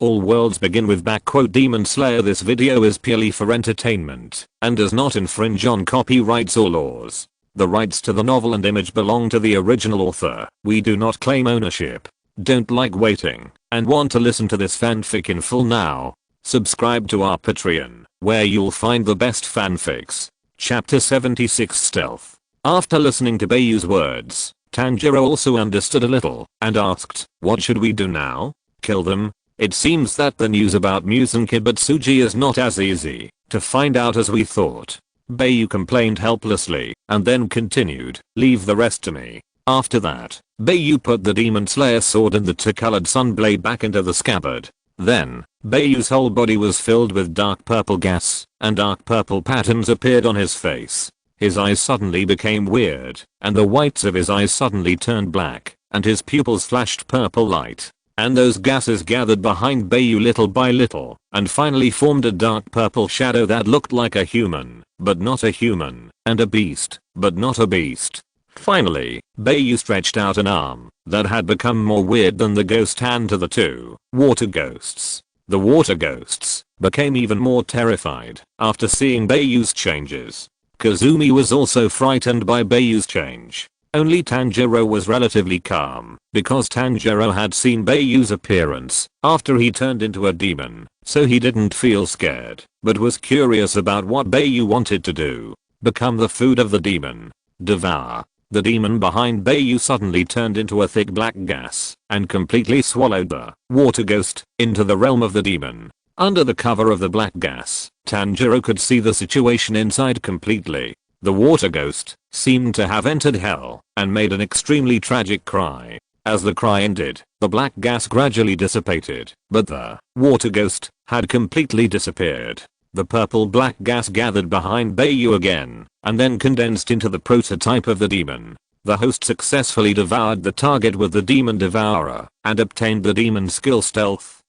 All worlds begin with Demon Slayer. This video is purely for entertainment and does not infringe on copyrights or laws. The rights to the novel and image belong to the original author. We do not claim ownership. Don't like waiting and want to listen to this fanfic in full now? Subscribe to our Patreon, where you'll find the best fanfics. Chapter 76 Stealth. After listening to Bai Yu's words, Tanjiro also understood a little and asked, "What should we do now? Kill them?" It seems that the news about Muse and Kibutsuji is not as easy to find out as we thought. Bai Yu complained helplessly and then continued, "Leave the rest to me." After that, Bai Yu put the Demon Slayer sword and the two-colored sunblade back into the scabbard. Then, Bai Yu's whole body was filled with dark purple gas, and dark purple patterns appeared on his face. His eyes suddenly became weird, and the whites of his eyes suddenly turned black, and his pupils flashed purple light. And those gases gathered behind Bai Yu little by little, and finally formed a dark purple shadow that looked like a human, but not a human, and a beast, but not a beast. Finally, Bai Yu stretched out an arm that had become more weird than the ghost hand to the two water ghosts. The water ghosts became even more terrified after seeing Bai Yu's changes. Kazumi was also frightened by Bai Yu's change. Only Tanjiro was relatively calm, because Tanjiro had seen Bai Yu's appearance after he turned into a demon, so he didn't feel scared, but was curious about what Bai Yu wanted to do. Become the food of the demon. Devour. The demon behind Bai Yu suddenly turned into a thick black gas and completely swallowed the water ghost into the realm of the demon. Under the cover of the black gas, Tanjiro could see the situation inside completely. The water ghost seemed to have entered hell and made an extremely tragic cry. As the cry ended, the black gas gradually dissipated, but the water ghost had completely disappeared. The purple black gas gathered behind Bai Yu again, and then condensed into the prototype of the demon. The host successfully devoured the target with the demon devourer, and obtained the demon skill stealth.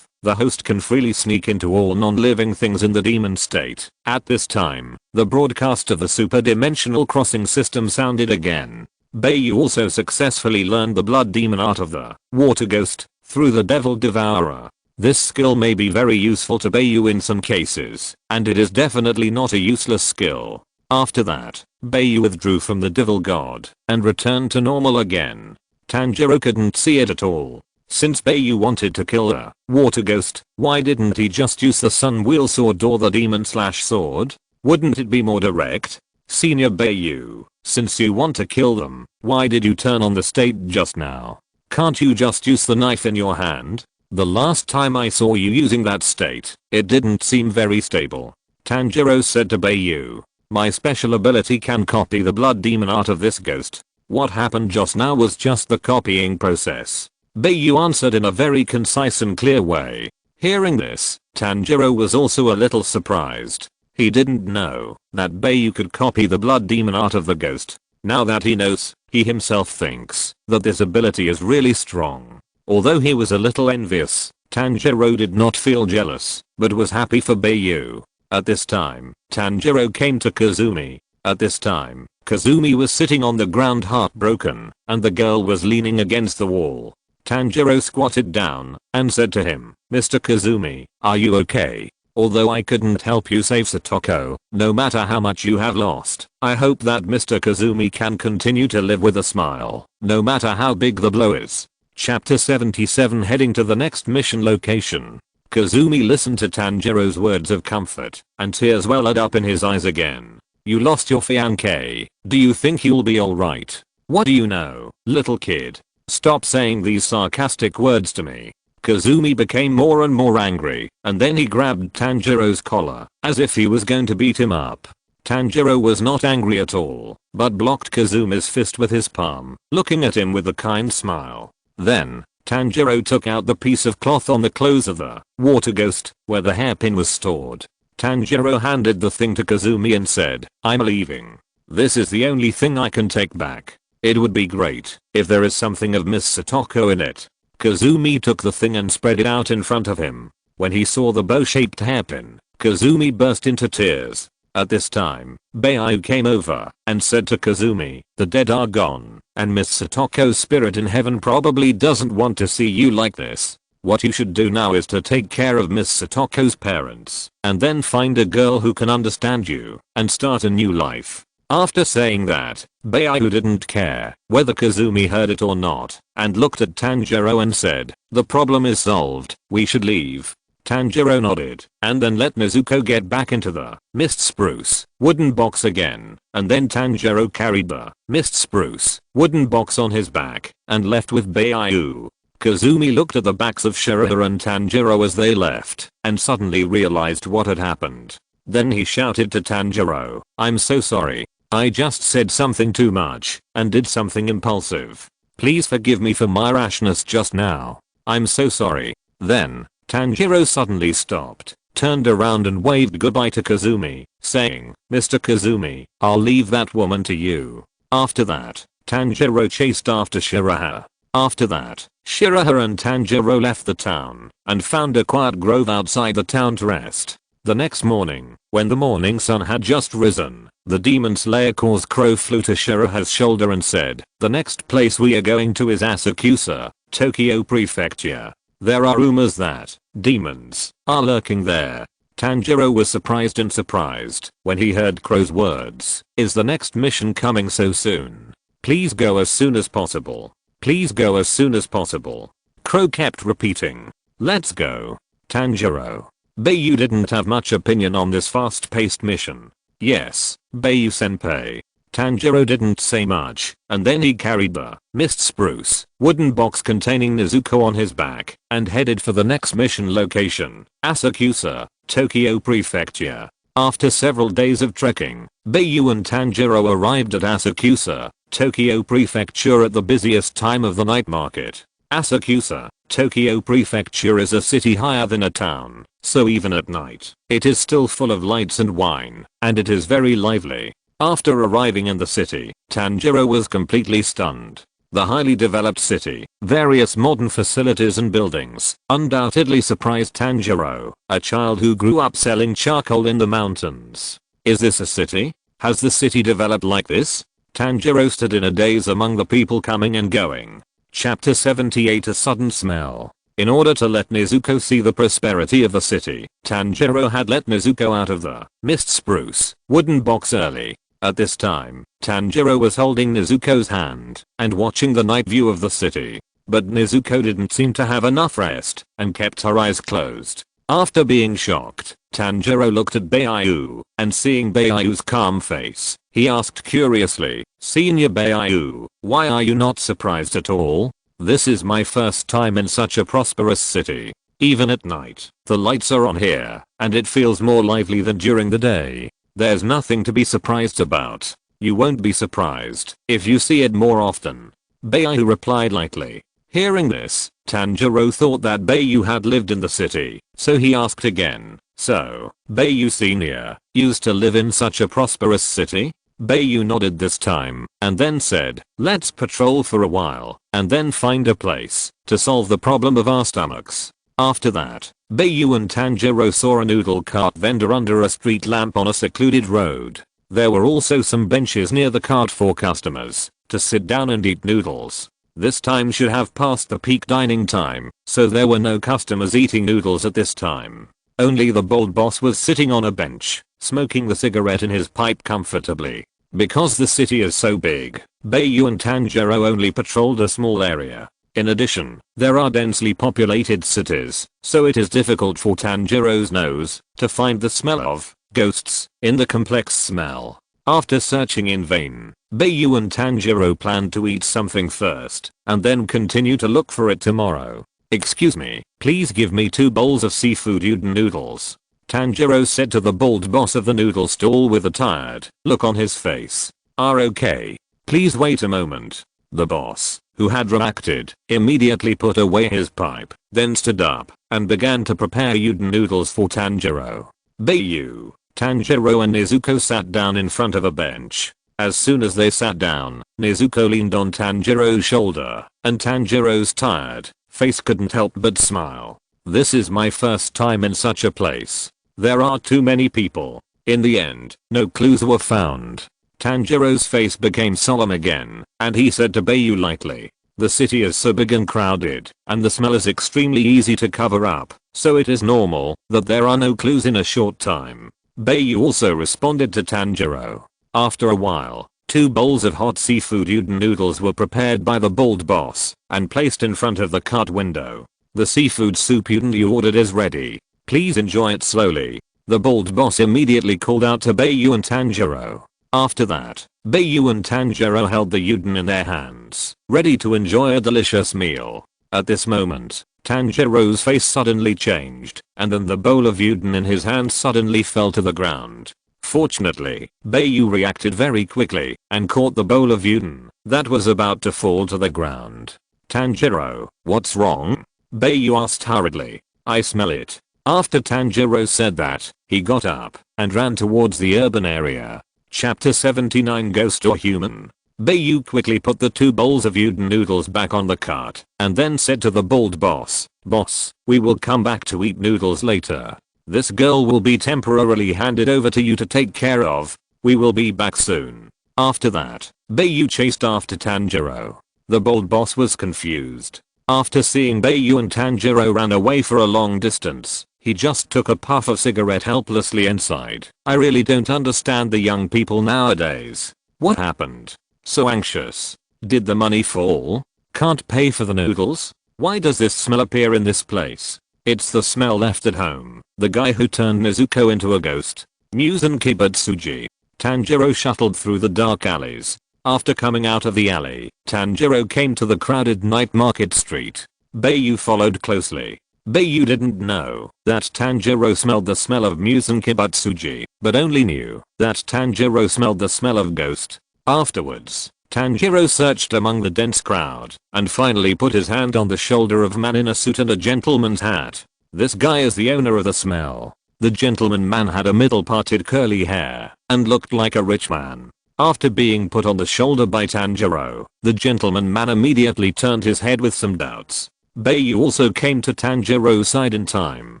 The host can freely sneak into all non-living things in the demon state. At this time, the broadcast of the superdimensional crossing system sounded again. Bai Yu also successfully learned the blood demon art of the water ghost through the devil devourer. This skill may be very useful to Bai Yu in some cases, and it is definitely not a useless skill. After that, Bai Yu withdrew from the devil god and returned to normal again. Tanjiro couldn't see it at all. Since Bai Yu wanted to kill a water ghost, why didn't he just use the sun wheel sword or the demon/sword? Wouldn't it be more direct? Senior Bai Yu, since you want to kill them, why did you turn on the state just now? Can't you just use the knife in your hand? The last time I saw you using that state, it didn't seem very stable. Tanjiro said to Bai Yu, "My special ability can copy the blood demon art of this ghost. What happened just now was just the copying process." Bai Yu answered in a very concise and clear way. Hearing this, Tanjiro was also a little surprised. He didn't know that Bai Yu could copy the blood demon art of the ghost. Now that he knows, he himself thinks that this ability is really strong. Although he was a little envious, Tanjiro did not feel jealous, but was happy for Bai Yu. At this time, Tanjiro came to Kazumi. At this time, Kazumi was sitting on the ground heartbroken, and the girl was leaning against the wall. Tanjiro squatted down and said to him, "Mr. Kazumi, are you okay? Although I couldn't help you save Satoko, no matter how much you have lost, I hope that Mr. Kazumi can continue to live with a smile, no matter how big the blow is." Chapter 77 Heading to the next mission location. Kazumi listened to Tanjiro's words of comfort, and tears welled up in his eyes again. "You lost your fiancé. Do you think you'll be alright? What do you know, little kid? Stop saying these sarcastic words to me." Kazumi became more and more angry, and then he grabbed Tanjiro's collar, as if he was going to beat him up. Tanjiro was not angry at all, but blocked Kazumi's fist with his palm, looking at him with a kind smile. Then, Tanjiro took out the piece of cloth on the clothes of the water ghost, where the hairpin was stored. Tanjiro handed the thing to Kazumi and said, "I'm leaving. This is the only thing I can take back. It would be great if there is something of Miss Satoko in it." Kazumi took the thing and spread it out in front of him. When he saw the bow-shaped hairpin, Kazumi burst into tears. At this time, Bai Yu came over and said to Kazumi, "The dead are gone, and Miss Satoko's spirit in heaven probably doesn't want to see you like this." What you should do now is to take care of Miss Satoko's parents, and then find a girl who can understand you, and start a new life. After saying that, Bai Yu didn't care whether Kazumi heard it or not, and looked at Tanjiro and said, "The problem is solved, we should leave." Tanjiro nodded, and then let Nezuko get back into the mist spruce wooden box again, and then Tanjiro carried the mist spruce wooden box on his back, and left with Bai Yu. Kazumi looked at the backs of Shiraha and Tanjiro as they left, and suddenly realized what had happened. Then he shouted to Tanjiro, "I'm so sorry. I just said something too much, and did something impulsive. Please forgive me for my rashness just now. I'm so sorry." Then, Tanjiro suddenly stopped, turned around and waved goodbye to Kazumi, saying, "Mr. Kazumi, I'll leave that woman to you." After that, Tanjiro chased after Shiraha. After that, Shiraha and Tanjiro left the town, and found a quiet grove outside the town to rest. The next morning, when the morning sun had just risen, the demon slayer Cause Crow flew to Shiraha's shoulder and said, "The next place we are going to is Asakusa, Tokyo Prefecture. There are rumors that demons are lurking there." Tanjiro was surprised when he heard Crow's words. "Is the next mission coming so soon? Please go as soon as possible. Please go as soon as possible." Crow kept repeating, "Let's go." Tanjiro. Bai Yu didn't have much opinion on this fast-paced mission. "Yes, Bai Yu senpai." Tanjiro didn't say much, and then he carried the mist spruce wooden box containing Nezuko on his back, and headed for the next mission location, Asakusa, Tokyo Prefecture. After several days of trekking, Bai Yu and Tanjiro arrived at Asakusa, Tokyo Prefecture at the busiest time of the night market. Asakusa, Tokyo Prefecture is a city higher than a town, so even at night, it is still full of lights and wine, and it is very lively. After arriving in the city, Tanjiro was completely stunned. The highly developed city, various modern facilities and buildings, undoubtedly surprised Tanjiro, a child who grew up selling charcoal in the mountains. Is this a city? Has the city developed like this? Tanjiro stood in a daze among the people coming and going. Chapter 78 A Sudden Smell. In order to let Nezuko see the prosperity of the city, Tanjiro had let Nezuko out of the mist spruce wooden box early. At this time, Tanjiro was holding Nezuko's hand and watching the night view of the city. But Nezuko didn't seem to have enough rest and kept her eyes closed. After being shocked, Tanjiro looked at Bai Yu, and seeing Bai Yu's calm face, he asked curiously, "Senior Bai Yu, why are you not surprised at all? This is my first time in such a prosperous city. Even at night, the lights are on here, and it feels more lively than during the day. There's nothing to be surprised about. You won't be surprised if you see it more often." Bai Yu replied lightly. Hearing this, Tanjiro thought that Bai Yu had lived in the city, so he asked again, "So, Bai Yu Senior used to live in such a prosperous city?" Bai Yu nodded this time, and then said, "Let's patrol for a while, and then find a place to solve the problem of our stomachs." After that, Bai Yu and Tanjiro saw a noodle cart vendor under a street lamp on a secluded road. There were also some benches near the cart for customers to sit down and eat noodles. This time should have passed the peak dining time, so there were no customers eating noodles at this time. Only the bold boss was sitting on a bench, smoking the cigarette in his pipe comfortably. Because the city is so big, Bai Yu and Tanjiro only patrolled a small area. In addition, there are densely populated cities, so it is difficult for Tanjiro's nose to find the smell of ghosts in the complex smell. After searching in vain, Bai Yu and Tanjiro planned to eat something first, and then continue to look for it tomorrow. "Excuse me, please give me 2 bowls of seafood udon noodles," Tanjiro said to the bald boss of the noodle stall with a tired look on his face. "Okay. Please wait a moment." The boss, who had reacted, immediately put away his pipe, then stood up, and began to prepare udon noodles for Tanjiro. Bai Yu, Tanjiro and Nezuko sat down in front of a bench. As soon as they sat down, Nezuko leaned on Tanjiro's shoulder, and Tanjiro's tired face couldn't help but smile. "This is my first time in such a place. There are too many people." In the end, no clues were found. Tanjiro's face became solemn again, and he said to Bai Yu lightly, The city is so big and crowded, and the smell is extremely easy to cover up, so it is normal that there are no clues in a short time. Bai Yu also responded to Tanjiro. After a while, 2 bowls of hot seafood udon noodles were prepared by the bald boss and placed in front of the cart window. The seafood soup udon you ordered is ready. Please enjoy it slowly. The bald boss immediately called out to Bai Yu and Tanjiro. After that, Bai Yu and Tanjiro held the udon in their hands, ready to enjoy a delicious meal. At this moment, Tanjiro's face suddenly changed, and then the bowl of udon in his hand suddenly fell to the ground. Fortunately, Bai Yu reacted very quickly and caught the bowl of udon that was about to fall to the ground. Tanjiro, what's wrong? Bai Yu asked hurriedly. I smell it. After Tanjiro said that, he got up and ran towards the urban area. Chapter 79 Ghost or Human. Bai Yu quickly put the 2 bowls of udon noodles back on the cart and then said to the bald boss, "Boss, we will come back to eat noodles later. This girl will be temporarily handed over to you to take care of. We will be back soon." After that, Bai Yu chased after Tanjiro. The bald boss was confused. After seeing Bai Yu and Tanjiro ran away for a long distance, he just took a puff of cigarette helplessly and sighed. I really don't understand the young people nowadays. What happened? So anxious. Did the money fall? Can't pay for the noodles? Why does this smell appear in this place? It's the smell left at home. The guy who turned Nezuko into a ghost. Muzan Kibutsuji. Tanjiro shuttled through the dark alleys. After coming out of the alley, Tanjiro came to the crowded night market street. Bai Yu followed closely. Bai Yu didn't know that Tanjiro smelled the smell of Muzan Kibutsuji, but only knew that Tanjiro smelled the smell of ghost. Afterwards, Tanjiro searched among the dense crowd and finally put his hand on the shoulder of a man in a suit and a gentleman's hat. This guy is the owner of the smell. The gentleman man had a middle parted curly hair and looked like a rich man. After being put on the shoulder by Tanjiro, the gentleman man immediately turned his head with some doubts. Bai Yu also came to Tanjiro's side in time.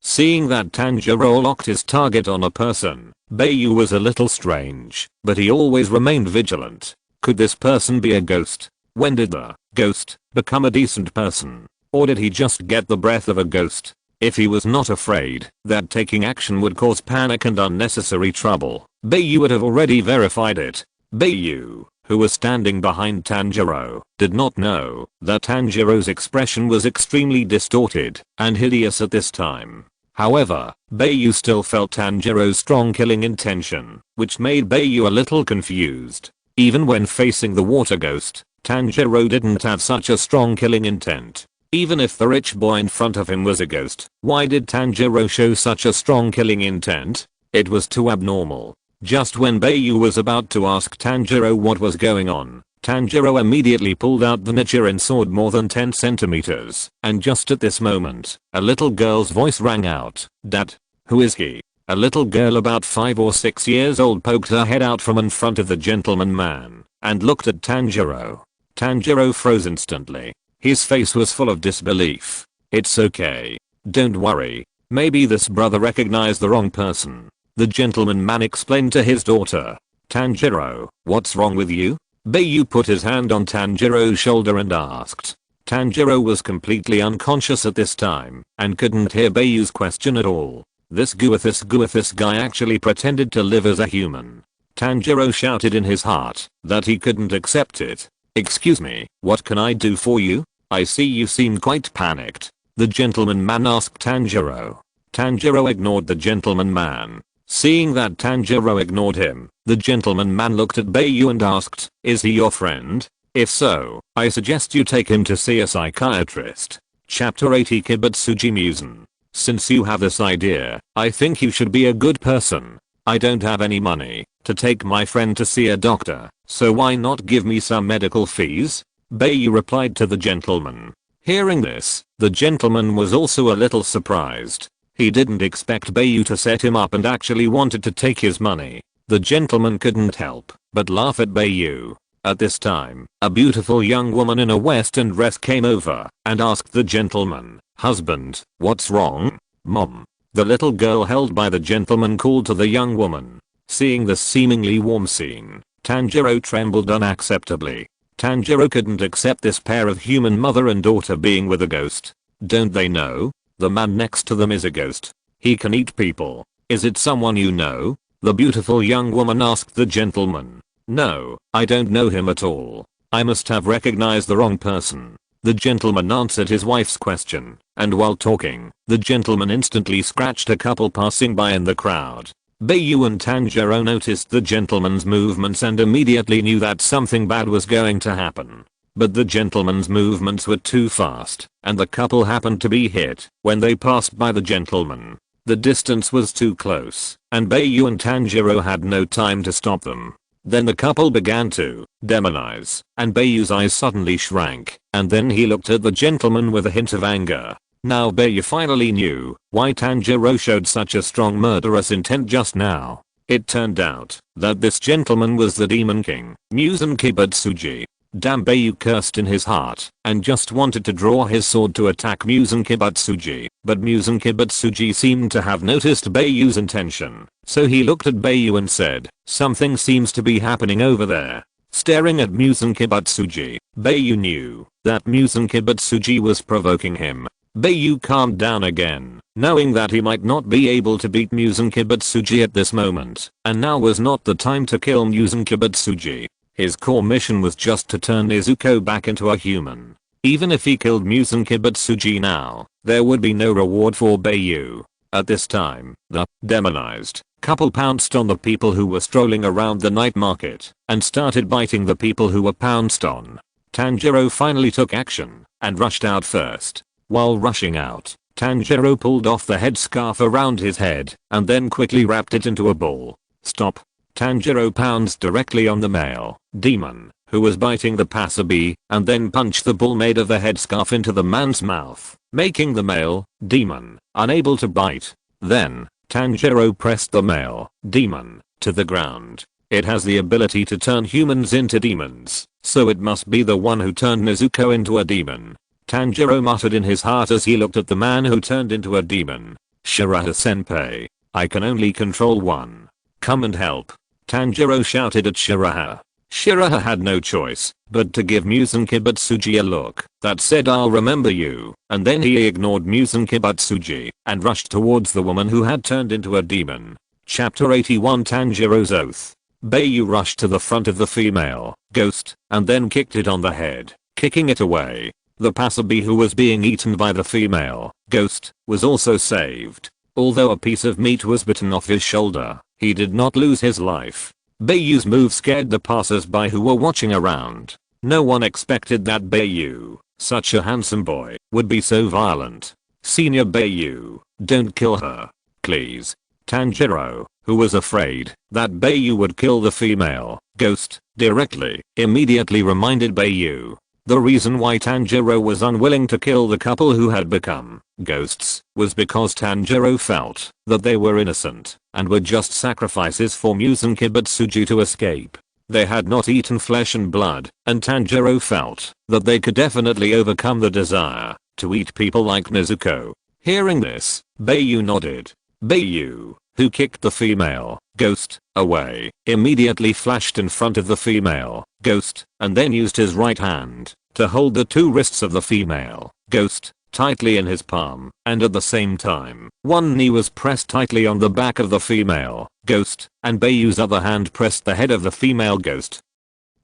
Seeing that Tanjiro locked his target on a person, Bai Yu was a little strange, but he always remained vigilant. Could this person be a ghost? When did the ghost become a decent person? Or did he just get the breath of a ghost? If he was not afraid that taking action would cause panic and unnecessary trouble, Bai Yu would have already verified it. Bai Yu, who was standing behind Tanjiro, did not know that Tanjiro's expression was extremely distorted and hideous at this time. However, Bai Yu still felt Tanjiro's strong killing intention, which made Bai Yu a little confused. Even when facing the water ghost, Tanjiro didn't have such a strong killing intent. Even if the rich boy in front of him was a ghost, why did Tanjiro show such a strong killing intent? It was too abnormal. Just when Bai Yu was about to ask Tanjiro what was going on, Tanjiro immediately pulled out the Nichiren sword more than 10 centimeters, and just at this moment, a little girl's voice rang out. Dad, who is he? A little girl about 5 or 6 years old poked her head out from in front of the gentleman man and looked at Tanjiro. Tanjiro froze instantly. His face was full of disbelief. It's okay. Don't worry. Maybe this brother recognized the wrong person. The gentleman man explained to his daughter. Tanjiro, what's wrong with you? Bai Yu put his hand on Tanjiro's shoulder and asked. Tanjiro was completely unconscious at this time and couldn't hear Bai Yu's question at all. This guy actually pretended to live as a human. Tanjiro shouted in his heart that he couldn't accept it. Excuse me, what can I do for you? I see you seem quite panicked. The gentleman man asked Tanjiro. Tanjiro ignored the gentleman man. Seeing that Tanjiro ignored him, the gentleman man looked at Bai Yu and asked, is he your friend? If so, I suggest you take him to see a psychiatrist. Chapter 80 Kibutsuji Muzan. Since you have this idea, I think you should be a good person. I don't have any money to take my friend to see a doctor, so why not give me some medical fees? Bai Yu replied to the gentleman. Hearing this, the gentleman was also a little surprised. He didn't expect Bai Yu to set him up and actually wanted to take his money. The gentleman couldn't help but laugh at Bai Yu. At this time, a beautiful young woman in a western dress came over and asked the gentleman, husband, what's wrong? Mom. The little girl held by the gentleman called to the young woman. Seeing this seemingly warm scene, Tanjiro trembled unacceptably. Tanjiro couldn't accept this pair of human mother and daughter being with a ghost. Don't they know? The man next to them is a ghost. He can eat people. Is it someone you know? The beautiful young woman asked the gentleman. No, I don't know him at all. I must have recognized the wrong person. The gentleman answered his wife's question, and while talking, the gentleman instantly scratched a couple passing by in the crowd. Bai Yu and Tanjiro noticed the gentleman's movements and immediately knew that something bad was going to happen. But the gentleman's movements were too fast, and the couple happened to be hit when they passed by the gentleman. The distance was too close, and Bai Yu and Tanjiro had no time to stop them. Then the couple began to demonize, and Bai Yu's eyes suddenly shrank, and then he looked at the gentleman with a hint of anger. Now Bai Yu finally knew why Tanjiro showed such a strong murderous intent just now. It turned out that this gentleman was the Demon King, Muzan Kibutsuji. Damn, Bai Yu cursed in his heart and just wanted to draw his sword to attack Muzan Kibutsuji, but Muzan Kibutsuji seemed to have noticed Bai Yu's intention, so he looked at Bai Yu and said, "Something seems to be happening over there." Staring at Muzan Kibutsuji, Bai Yu knew that Muzan Kibutsuji was provoking him. Bai Yu calmed down again, knowing that he might not be able to beat Muzan Kibutsuji at this moment, and now was not the time to kill Muzan Kibutsuji. His core mission was just to turn Nezuko back into a human. Even if he killed Muzan Kibutsuji now, there would be no reward for Bai Yu. At this time, the demonized couple pounced on the people who were strolling around the night market and started biting the people who were pounced on. Tanjiro finally took action and rushed out first. While rushing out, Tanjiro pulled off the headscarf around his head and then quickly wrapped it into a ball. Stop. Tanjiro pounced directly on the male demon who was biting the passerby and then punched the ball made of the headscarf into the man's mouth, making the male demon unable to bite. Then, Tanjiro pressed the male demon to the ground. It has the ability to turn humans into demons, so it must be the one who turned Nezuko into a demon. Tanjiro muttered in his heart as he looked at the man who turned into a demon. Shiraha-senpai, I can only control one. Come and help. Tanjiro shouted at Shiraha. Shiraha had no choice but to give Muzan Kibutsuji a look that said, "I'll remember you," and then he ignored Muzan Kibutsuji and rushed towards the woman who had turned into a demon. Chapter 81 Tanjiro's Oath. Bai Yu rushed to the front of the female ghost and then kicked it on the head, kicking it away. The passerby who was being eaten by the female ghost was also saved. Although a piece of meat was bitten off his shoulder, he did not lose his life. Bai Yu's move scared the passers-by who were watching around. No one expected that Bai Yu, such a handsome boy, would be so violent. Senior Bai Yu, don't kill her, please. Tanjiro, who was afraid that Bai Yu would kill the female ghost directly, immediately reminded Bai Yu. The reason why Tanjiro was unwilling to kill the couple who had become ghosts was because Tanjiro felt that they were innocent and were just sacrifices for Muzan Kibutsuji to escape. They had not eaten flesh and blood, and Tanjiro felt that they could definitely overcome the desire to eat people like Nezuko. Hearing this, Bai Yu nodded. Bai Yu, who kicked the female ghost away, immediately flashed in front of the female ghost and then used his right hand to hold the two wrists of the female ghost tightly in his palm, and at the same time, one knee was pressed tightly on the back of the female ghost, and Bai Yu's other hand pressed the head of the female ghost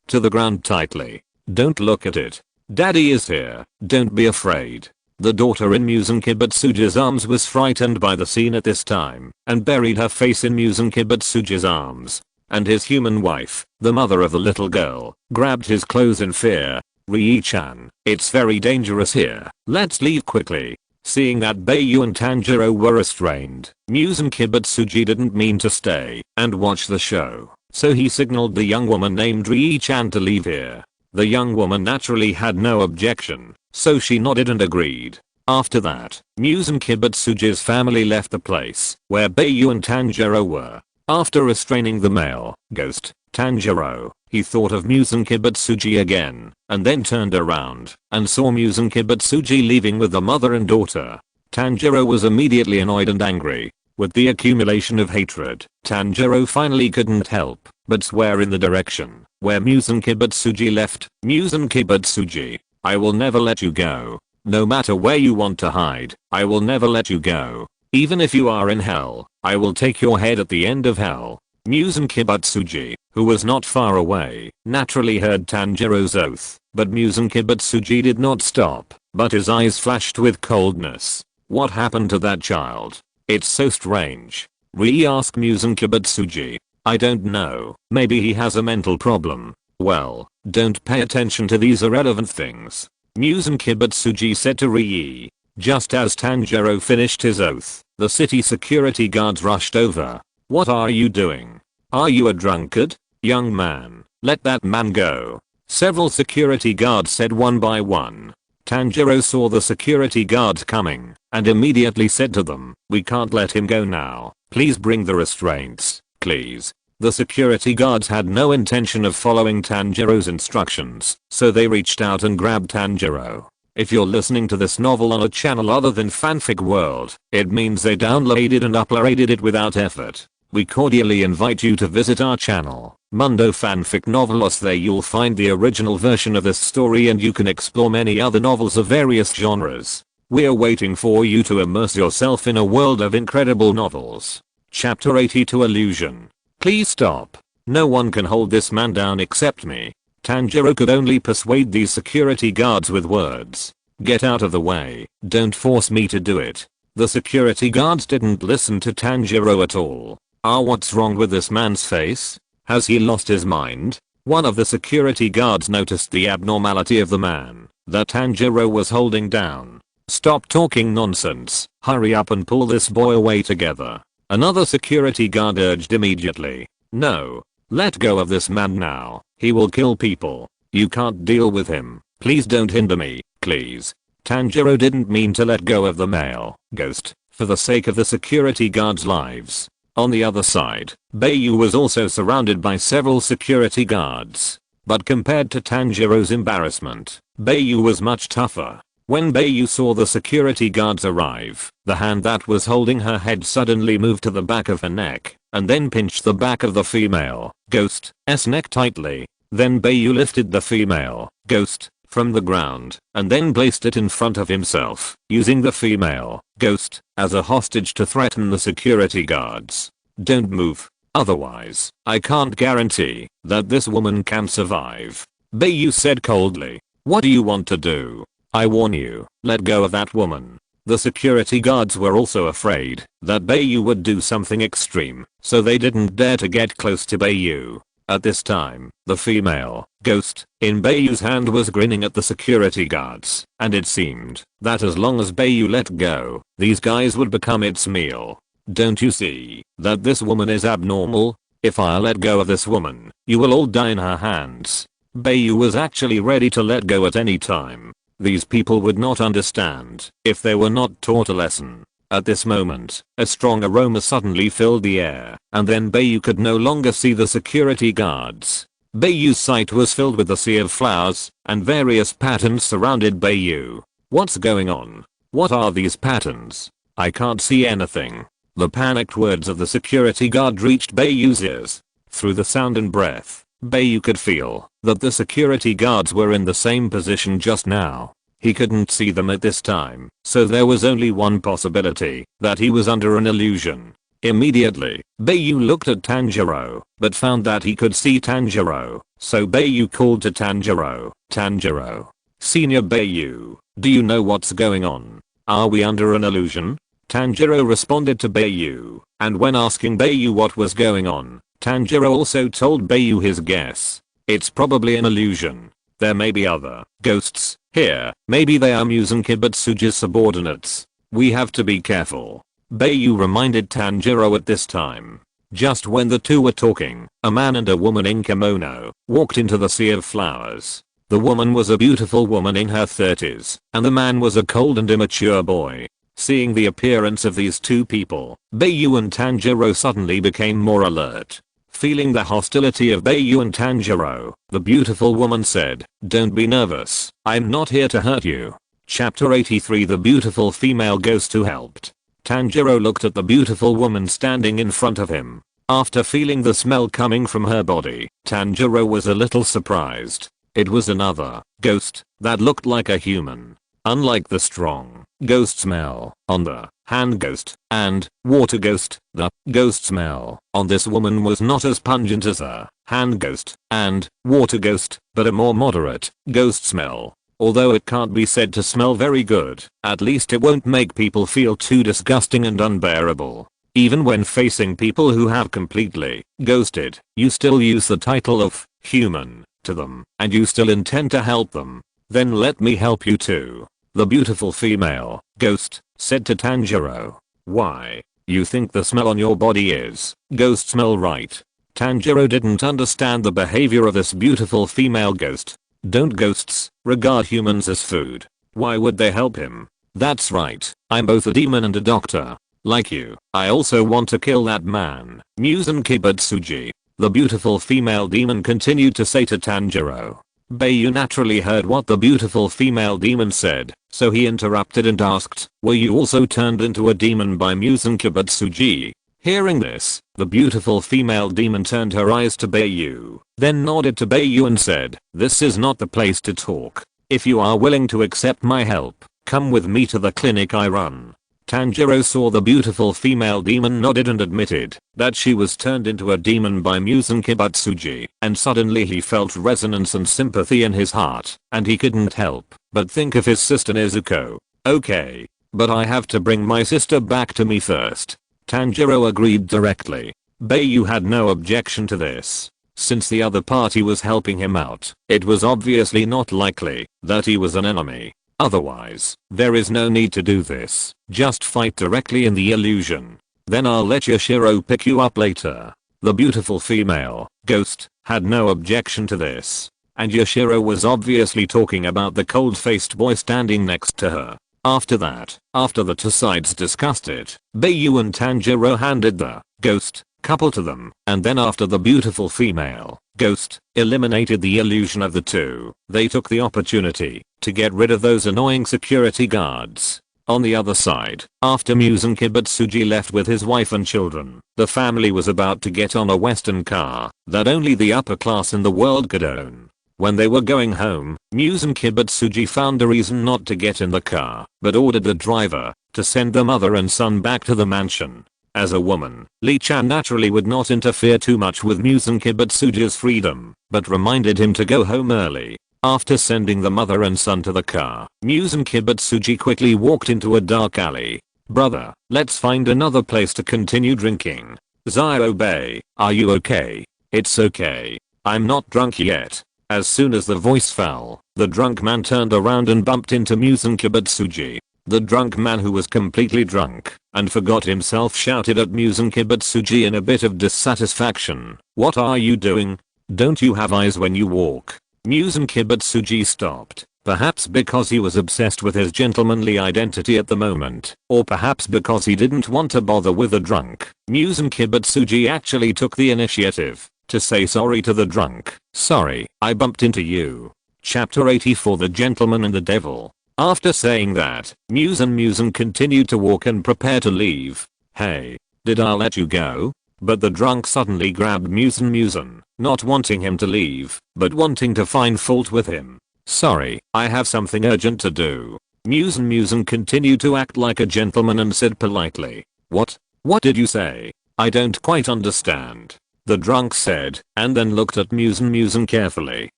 to the ground tightly. Don't look at it. Daddy is here. Don't be afraid. The daughter in Muzan Kibutsuji's arms was frightened by the scene at this time and buried her face in Muzan Kibutsuji's arms. And his human wife, the mother of the little girl, grabbed his clothes in fear. Rii-chan, it's very dangerous here. Let's leave quickly. Seeing that Bai Yu and Tanjiro were restrained, Muzan Kibutsuji didn't mean to stay and watch the show, so he signaled the young woman named Rii-chan to leave here. The young woman naturally had no objection, so she nodded and agreed. After that, Muzan Kibutsuji's family left the place where Bai Yu and Tanjiro were. After restraining the male ghost, Tanjiro, he thought of Muzan Kibutsuji again, and then turned around and saw Muzan Kibutsuji leaving with the mother and daughter. Tanjiro was immediately annoyed and angry. With the accumulation of hatred, Tanjiro finally couldn't help but swear in the direction where Muzan Kibutsuji left. Muzan Kibutsuji, I will never let you go. No matter where you want to hide, I will never let you go. Even if you are in hell, I will take your head at the end of hell. Muzan Kibutsuji, who was not far away, naturally heard Tanjiro's oath, but Muzan Kibutsuji did not stop, but his eyes flashed with coldness. What happened to that child? It's so strange. Asked Muzan Kibutsuji. I don't know, maybe he has a mental problem. Well, don't pay attention to these irrelevant things. Muzan Kibutsuji said to Rii. Just as Tanjiro finished his oath, the city security guards rushed over. What are you doing? Are you a drunkard? Young man, let that man go. Several security guards said one by one. Tanjiro saw the security guards coming and immediately said to them, we can't let him go now. Please bring the restraints, please. The security guards had no intention of following Tanjiro's instructions, so they reached out and grabbed Tanjiro. If you're listening to this novel on a channel other than Fanfic World, it means they downloaded and uploaded it without effort. We cordially invite you to visit our channel, Mundo Fanfic Novelos. There you'll find the original version of this story and you can explore many other novels of various genres. We're waiting for you to immerse yourself in a world of incredible novels. Chapter 82 Illusion. Please stop. No one can hold this man down except me. Tanjiro could only persuade these security guards with words. Get out of the way, don't force me to do it. The security guards didn't listen to Tanjiro at all. What's wrong with this man's face? Has he lost his mind? One of the security guards noticed the abnormality of the man that Tanjiro was holding down. Stop talking nonsense, hurry up and pull this boy away together. Another security guard urged immediately. No. Let go of this man now, he will kill people. You can't deal with him, please don't hinder me, please. Tanjiro didn't mean to let go of the male ghost for the sake of the security guards' lives. On the other side, Bai Yu was also surrounded by several security guards. But compared to Tanjiro's embarrassment, Bai Yu was much tougher. When Bai Yu saw the security guards arrive, the hand that was holding her head suddenly moved to the back of her neck, and then pinched the back of the female ghost's neck tightly. Then Bai Yu lifted the female ghost from the ground, and then placed it in front of himself, using the female ghost as a hostage to threaten the security guards. Don't move, otherwise, I can't guarantee that this woman can survive. Bai Yu said coldly. What do you want to do? I warn you, let go of that woman. The security guards were also afraid that Bai Yu would do something extreme, so they didn't dare to get close to Bai Yu. At this time, the female ghost in Bai Yu's hand was grinning at the security guards, and it seemed that as long as Bai Yu let go, these guys would become its meal. Don't you see that this woman is abnormal? If I let go of this woman, you will all die in her hands. Bai Yu was actually ready to let go at any time. These people would not understand if they were not taught a lesson. At this moment, a strong aroma suddenly filled the air, and then Bai Yu could no longer see the security guards. Bai Yu's sight was filled with a sea of flowers, and various patterns surrounded Bai Yu. What's going on? What are these patterns? I can't see anything. The panicked words of the security guard reached Bai Yu's ears. Through the sound and breath, Bai Yu could feel that the security guards were in the same position just now. He couldn't see them at this time, so there was only one possibility, that he was under an illusion. Immediately, Bai Yu looked at Tanjiro, but found that he could see Tanjiro, so Bai Yu called to Tanjiro. Tanjiro. Senior Bai Yu, do you know what's going on? Are we under an illusion? Tanjiro responded to Bai Yu, and when asking Bai Yu what was going on, Tanjiro also told Bai Yu his guess. It's probably an illusion. There may be other ghosts here, maybe they are Muzan Kibutsuji's subordinates. We have to be careful. Bai Yu reminded Tanjiro at this time. Just when the two were talking, a man and a woman in kimono walked into the sea of flowers. The woman was a beautiful woman in her 30s, and the man was a cold and immature boy. Seeing the appearance of these two people, Bai Yu and Tanjiro suddenly became more alert. Feeling the hostility of Bai Yu and Tanjiro, the beautiful woman said, "Don't be nervous, I'm not here to hurt you." Chapter 83 The beautiful female ghost who helped. Tanjiro looked at the beautiful woman standing in front of him. After feeling the smell coming from her body, Tanjiro was a little surprised. It was another ghost that looked like a human. Unlike the strong ghost smell on the hand ghost and water ghost, the ghost smell on this woman was not as pungent as a hand ghost and water ghost, but a more moderate ghost smell. Although it can't be said to smell very good, at least it won't make people feel too disgusting and unbearable. Even when facing people who have completely ghosted, you still use the title of human to them, and you still intend to help them. Then let me help you too, the beautiful female ghost said to Tanjiro. Why? You think the smell on your body is ghost smell, right? Tanjiro didn't understand the behavior of this beautiful female ghost. Don't ghosts regard humans as food? Why would they help him? That's right, I'm both a demon and a doctor. Like you, I also want to kill that man, Muzan Kibutsuji. The beautiful female demon continued to say to Tanjiro. Bai Yu naturally heard what the beautiful female demon said, so he interrupted and asked, were you also turned into a demon by Muzan Kibutsuji? Hearing this, the beautiful female demon turned her eyes to Bai Yu, then nodded to Bai Yu and said, this is not the place to talk. If you are willing to accept my help, come with me to the clinic I run. Tanjiro saw the beautiful female demon nodded and admitted that she was turned into a demon by Muzan Kibutsuji, and suddenly he felt resonance and sympathy in his heart, and he couldn't help but think of his sister Nezuko. Okay, but I have to bring my sister back to me first. Tanjiro agreed directly. Bai Yu had no objection to this. Since the other party was helping him out, it was obviously not likely that he was an enemy. Otherwise, there is no need to do this. Just fight directly in the illusion. Then I'll let Yashiro pick you up later. The beautiful female ghost had no objection to this. And Yashiro was obviously talking about the cold-faced boy standing next to her. After that, after the two sides discussed it, Bai Yu and Tanjiro handed the ghost couple to them, and then after the beautiful female ghost eliminated the illusion of the two, they took the opportunity to get rid of those annoying security guards. On the other side, after Muzan Kibutsuji left with his wife and children, the family was about to get on a western car that only the upper class in the world could own. When they were going home, Muzan Kibutsuji found a reason not to get in the car, but ordered the driver to send the mother and son back to the mansion. As a woman, Lee-chan naturally would not interfere too much with Muzan Kibutsuji's freedom, but reminded him to go home early. After sending the mother and son to the car, Muzan Kibutsuji quickly walked into a dark alley. Brother, let's find another place to continue drinking. Zio-Bei, are you okay? It's okay. I'm not drunk yet. As soon as the voice fell, the drunk man turned around and bumped into Muzan Kibutsuji. The drunk man, who was completely drunk and forgot himself, shouted at Muzan Kibutsuji in a bit of dissatisfaction. What are you doing? Don't you have eyes when you walk? Muzan Kibutsuji stopped, perhaps because he was obsessed with his gentlemanly identity at the moment, or perhaps because he didn't want to bother with the drunk. Muzan Kibutsuji actually took the initiative to say sorry to the drunk. Sorry, I bumped into you. Chapter 84, The Gentleman and the Devil. After saying that, Muzan continued to walk and prepare to leave. Hey, did I let you go? But the drunk suddenly grabbed Muzan, not wanting him to leave, but wanting to find fault with him. Sorry, I have something urgent to do. Muzan continued to act like a gentleman and said politely. What did you say? I don't quite understand. The drunk said, and then looked at Muzan carefully.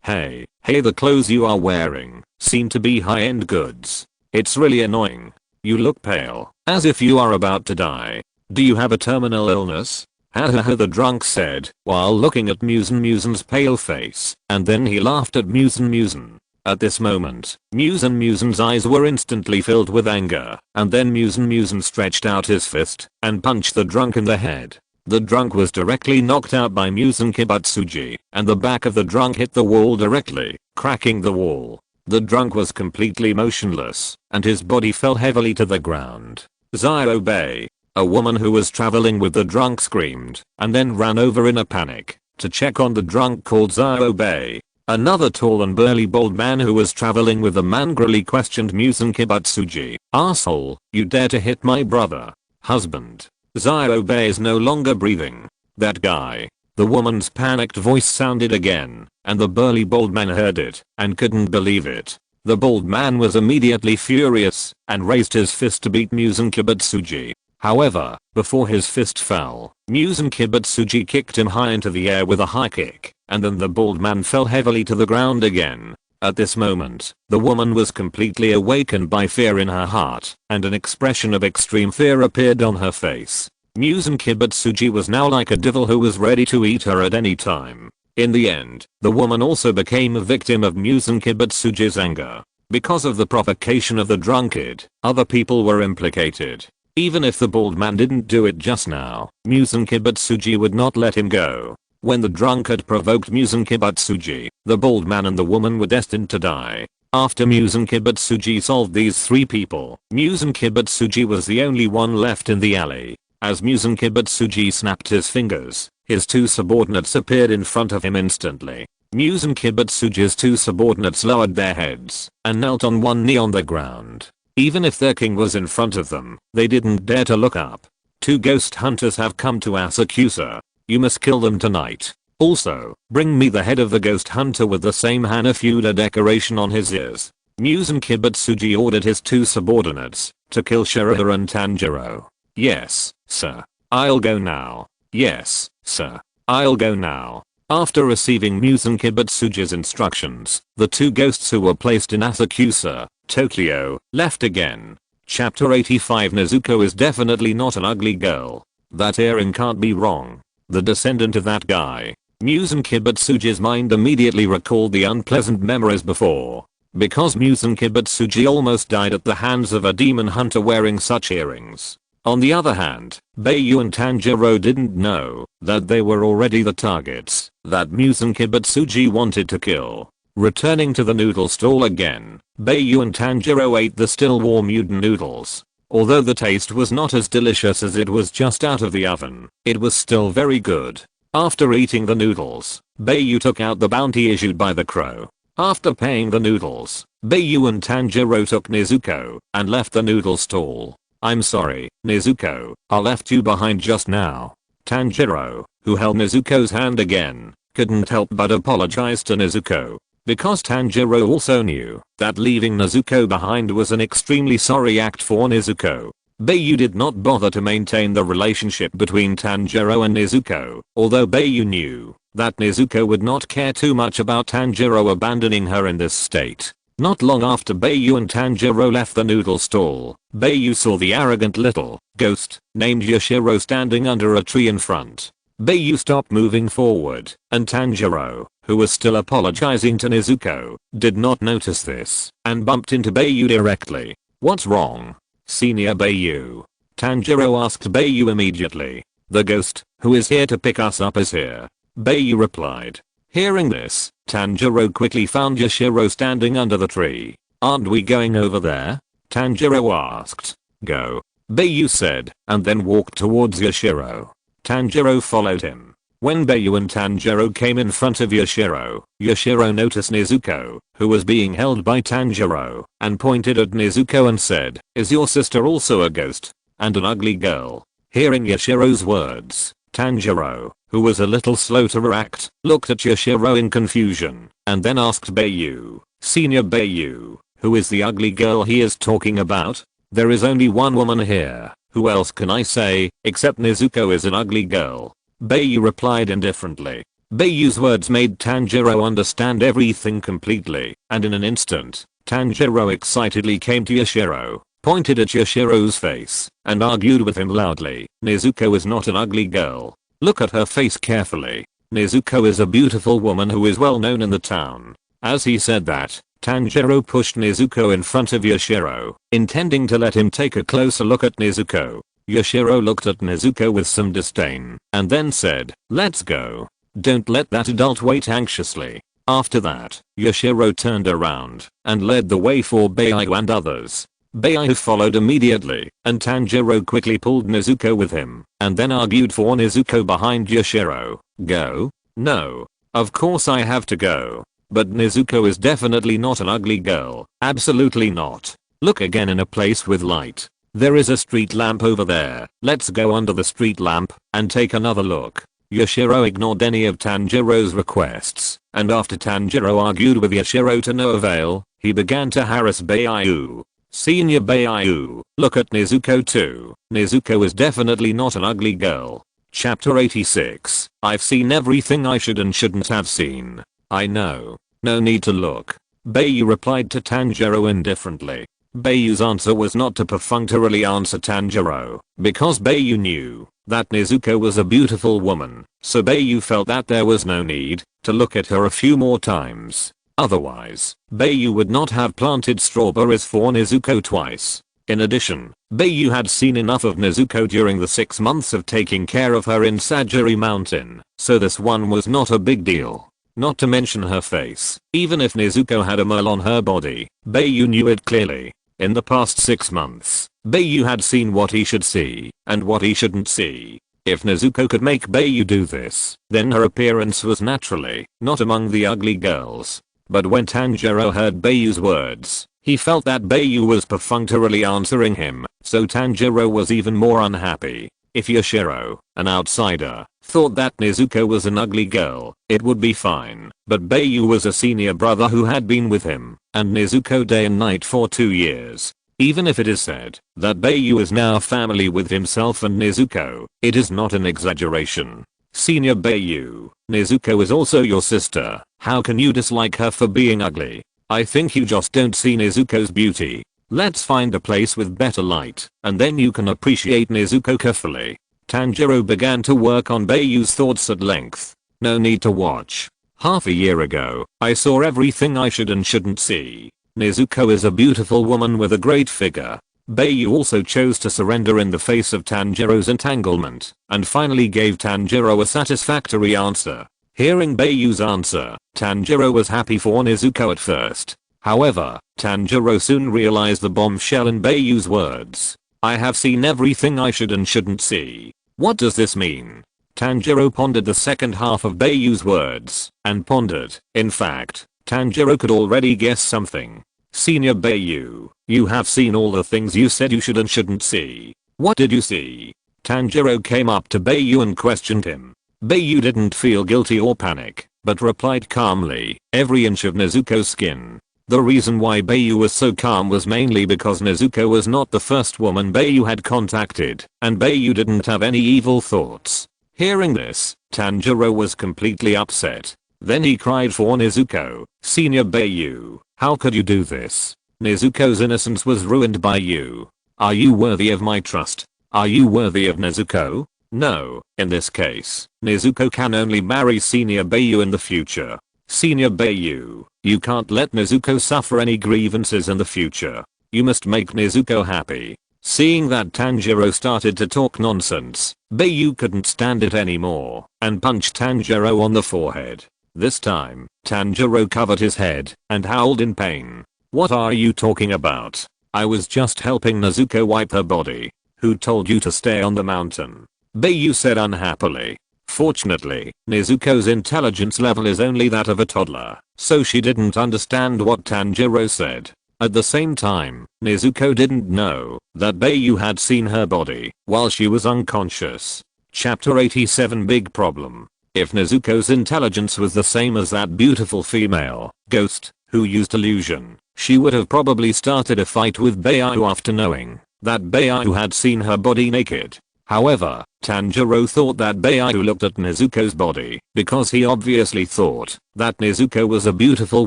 Hey, the clothes you are wearing seem to be high-end goods. It's really annoying. You look pale, as if you are about to die. Do you have a terminal illness? The drunk said, while looking at Muzan's pale face, and then he laughed at Muzan. At this moment, Muzan's eyes were instantly filled with anger, and then Muzan stretched out his fist and punched the drunk in the head. The drunk was directly knocked out by Muzan Kibutsuji, and the back of the drunk hit the wall directly, cracking the wall. The drunk was completely motionless, and his body fell heavily to the ground. Zio-Bei, a woman who was traveling with the drunk, screamed, and then ran over in a panic to check on the drunk, called Zio-Bei. Another tall and burly bald man who was traveling with the man angrily questioned Muzan Kibutsuji. Asshole, you dare to hit my brother? Husband. Ziobe is no longer breathing. That guy. The woman's panicked voice sounded again, and the burly bald man heard it and couldn't believe it. The bald man was immediately furious and raised his fist to beat Muzan Kibutsuji. However, before his fist fell, Muzan Kibutsuji kicked him high into the air with a high kick, and then the bald man fell heavily to the ground again. At this moment, the woman was completely awakened by fear in her heart, and an expression of extreme fear appeared on her face. Muzan Kibutsuji was now like a devil who was ready to eat her at any time. In the end, the woman also became a victim of Muzan Kibutsuji's anger. Because of the provocation of the drunkard, other people were implicated. Even if the bald man didn't do it just now, Muzan Kibutsuji would not let him go. When the drunkard provoked Muzan Kibutsuji, the bald man and the woman were destined to die. After Muzan Kibutsuji solved these three people, Muzan Kibutsuji was the only one left in the alley. As Muzan Kibutsuji snapped his fingers, his two subordinates appeared in front of him instantly. Muzan Kibutsuji's two subordinates lowered their heads and knelt on one knee on the ground. Even if their king was in front of them, they didn't dare to look up. Two ghost hunters have come to Asakusa. You must kill them tonight. Also, bring me the head of the ghost hunter with the same Hanafuda decoration on his ears. Muzan Kibutsuji ordered his two subordinates to kill Shirahara and Tanjiro. Yes, sir. I'll go now. Yes, sir. I'll go now. After receiving Muzan Kibutsuji's instructions, the two ghosts who were placed in Asakusa, Tokyo, left again. Chapter 85. Nezuko is definitely not an ugly girl. That earring can't be wrong. The descendant of that guy. Muzan Kibutsuji's mind immediately recalled the unpleasant memories before. Because Muzan Kibutsuji almost died at the hands of a demon hunter wearing such earrings. On the other hand, Bai Yu and Tanjiro didn't know that they were already the targets that Muzan Kibutsuji wanted to kill. Returning to the noodle stall again, Bai Yu and Tanjiro ate the still warm udon noodles. Although the taste was not as delicious as it was just out of the oven, it was still very good. After eating the noodles, Bai Yu took out the bounty issued by the crow. After paying the noodles, Bai Yu and Tanjiro took Nezuko and left the noodle stall. I'm sorry, Nezuko, I left you behind just now. Tanjiro, who held Nezuko's hand again, couldn't help but apologize to Nezuko. Because Tanjiro also knew that leaving Nezuko behind was an extremely sorry act for Nezuko. Bai Yu did not bother to maintain the relationship between Tanjiro and Nezuko, although Bai Yu knew that Nezuko would not care too much about Tanjiro abandoning her in this state. Not long after Bai Yu and Tanjiro left the noodle stall, Bai Yu saw the arrogant little ghost named Yashiro standing under a tree in front. Bai Yu stopped moving forward, and Tanjiro, who was still apologizing to Nezuko, did not notice this and bumped into Bai Yu directly. What's wrong? Senior Bai Yu. Tanjiro asked Bai Yu immediately. The ghost, who is here to pick us up, is here. Bai Yu replied. Hearing this, Tanjiro quickly found Yashiro standing under the tree. Aren't we going over there? Tanjiro asked. Go. Bai Yu said, and then walked towards Yashiro. Tanjiro followed him. When Bai Yu and Tanjiro came in front of Yashiro, Yashiro noticed Nezuko, who was being held by Tanjiro, and pointed at Nezuko and said, is your sister also a ghost? And an ugly girl? Hearing Yashiro's words, Tanjiro, who was a little slow to react, looked at Yashiro in confusion, and then asked Bai Yu, Senior Bai Yu, who is the ugly girl he is talking about? There is only one woman here, who else can I say, except Nezuko is an ugly girl. Bai Yu replied indifferently. Bai Yu's words made Tanjiro understand everything completely, and in an instant, Tanjiro excitedly came to Yashiro, pointed at Yashiro's face, and argued with him loudly. Nezuko is not an ugly girl. Look at her face carefully. Nezuko is a beautiful woman who is well known in the town. As he said that, Tanjiro pushed Nezuko in front of Yashiro, intending to let him take a closer look at Nezuko. Yashiro looked at Nezuko with some disdain, and then said, let's go. Don't let that adult wait anxiously. After that, Yashiro turned around, and led the way for Bai Yu and others. Bai Yu followed immediately, and Tanjiro quickly pulled Nezuko with him, and then argued for Nezuko behind Yashiro. Go? No. Of course I have to go. But Nezuko is definitely not an ugly girl. Absolutely not. Look again in a place with light. There is a street lamp over there. Let's go under the street lamp and take another look. Yashiro ignored any of Tanjiro's requests, and after Tanjiro argued with Yashiro to no avail, he began to harass Bai Yu. Senior Bai Yu, look at Nezuko too. Nezuko is definitely not an ugly girl. Chapter 86. I've seen everything I should and shouldn't have seen. I know. No need to look. Bai Yu replied to Tanjiro indifferently. Bai Yu's answer was not to perfunctorily answer Tanjiro, because Bai Yu knew that Nezuko was a beautiful woman, so Bai Yu felt that there was no need to look at her a few more times. Otherwise, Bai Yu would not have planted strawberries for Nezuko twice. In addition, Bai Yu had seen enough of Nezuko during the 6 months of taking care of her in Sagiri Mountain, so this one was not a big deal. Not to mention her face. Even if Nezuko had a mole on her body, Bai Yu knew it clearly. In the past 6 months, Bai Yu had seen what he should see and what he shouldn't see. If Nezuko could make Bai Yu do this, then her appearance was naturally not among the ugly girls. But when Tanjiro heard Bai Yu's words, he felt that Bai Yu was perfunctorily answering him, so Tanjiro was even more unhappy. If Yashiro, an outsider, thought that Nezuko was an ugly girl, it would be fine, but Bai Yu was a senior brother who had been with him and Nezuko day and night for 2 years. Even if it is said that Bai Yu is now family with himself and Nezuko, it is not an exaggeration. Senior Bai Yu, Nezuko is also your sister. How can you dislike her for being ugly? I think you just don't see Nezuko's beauty. Let's find a place with better light, and then you can appreciate Nezuko carefully. Tanjiro began to work on Bai Yu's thoughts at length. No need to watch. Half a year ago, I saw everything I should and shouldn't see. Nezuko is a beautiful woman with a great figure. Bai Yu also chose to surrender in the face of Tanjiro's entanglement, and finally gave Tanjiro a satisfactory answer. Hearing Bai Yu's answer, Tanjiro was happy for Nezuko at first. However, Tanjiro soon realized the bombshell in Bai Yu's words. I have seen everything I should and shouldn't see. What does this mean? Tanjiro pondered the second half of Bai Yu's words, and pondered. In fact, Tanjiro could already guess something. Senior Bai Yu, you have seen all the things you said you should and shouldn't see. What did you see? Tanjiro came up to Bai Yu and questioned him. Bai Yu didn't feel guilty or panic, but replied calmly, every inch of Nezuko's skin. The reason why Bai Yu was so calm was mainly because Nezuko was not the first woman Bai Yu had contacted, and Bai Yu didn't have any evil thoughts. Hearing this, Tanjiro was completely upset. Then he cried for Nezuko, Senior Bai Yu, how could you do this? Nezuko's innocence was ruined by you. Are you worthy of my trust? Are you worthy of Nezuko? No, in this case, Nezuko can only marry Senior Bai Yu in the future. Senior Bai Yu, you can't let Nezuko suffer any grievances in the future. You must make Nezuko happy. Seeing that Tanjiro started to talk nonsense, Bai Yu couldn't stand it anymore and punched Tanjiro on the forehead. This time, Tanjiro covered his head and howled in pain. What are you talking about? I was just helping Nezuko wipe her body. Who told you to stay on the mountain? Bai Yu said unhappily. Fortunately, Nezuko's intelligence level is only that of a toddler, so she didn't understand what Tanjiro said. At the same time, Nezuko didn't know that Bai Yu had seen her body while she was unconscious. Chapter 87 Big Problem. If Nezuko's intelligence was the same as that beautiful female ghost who used illusion, she would have probably started a fight with Bai Yu after knowing that Bai Yu had seen her body naked. However, Tanjiro thought that Bai Yu looked at Nezuko's body because he obviously thought that Nezuko was a beautiful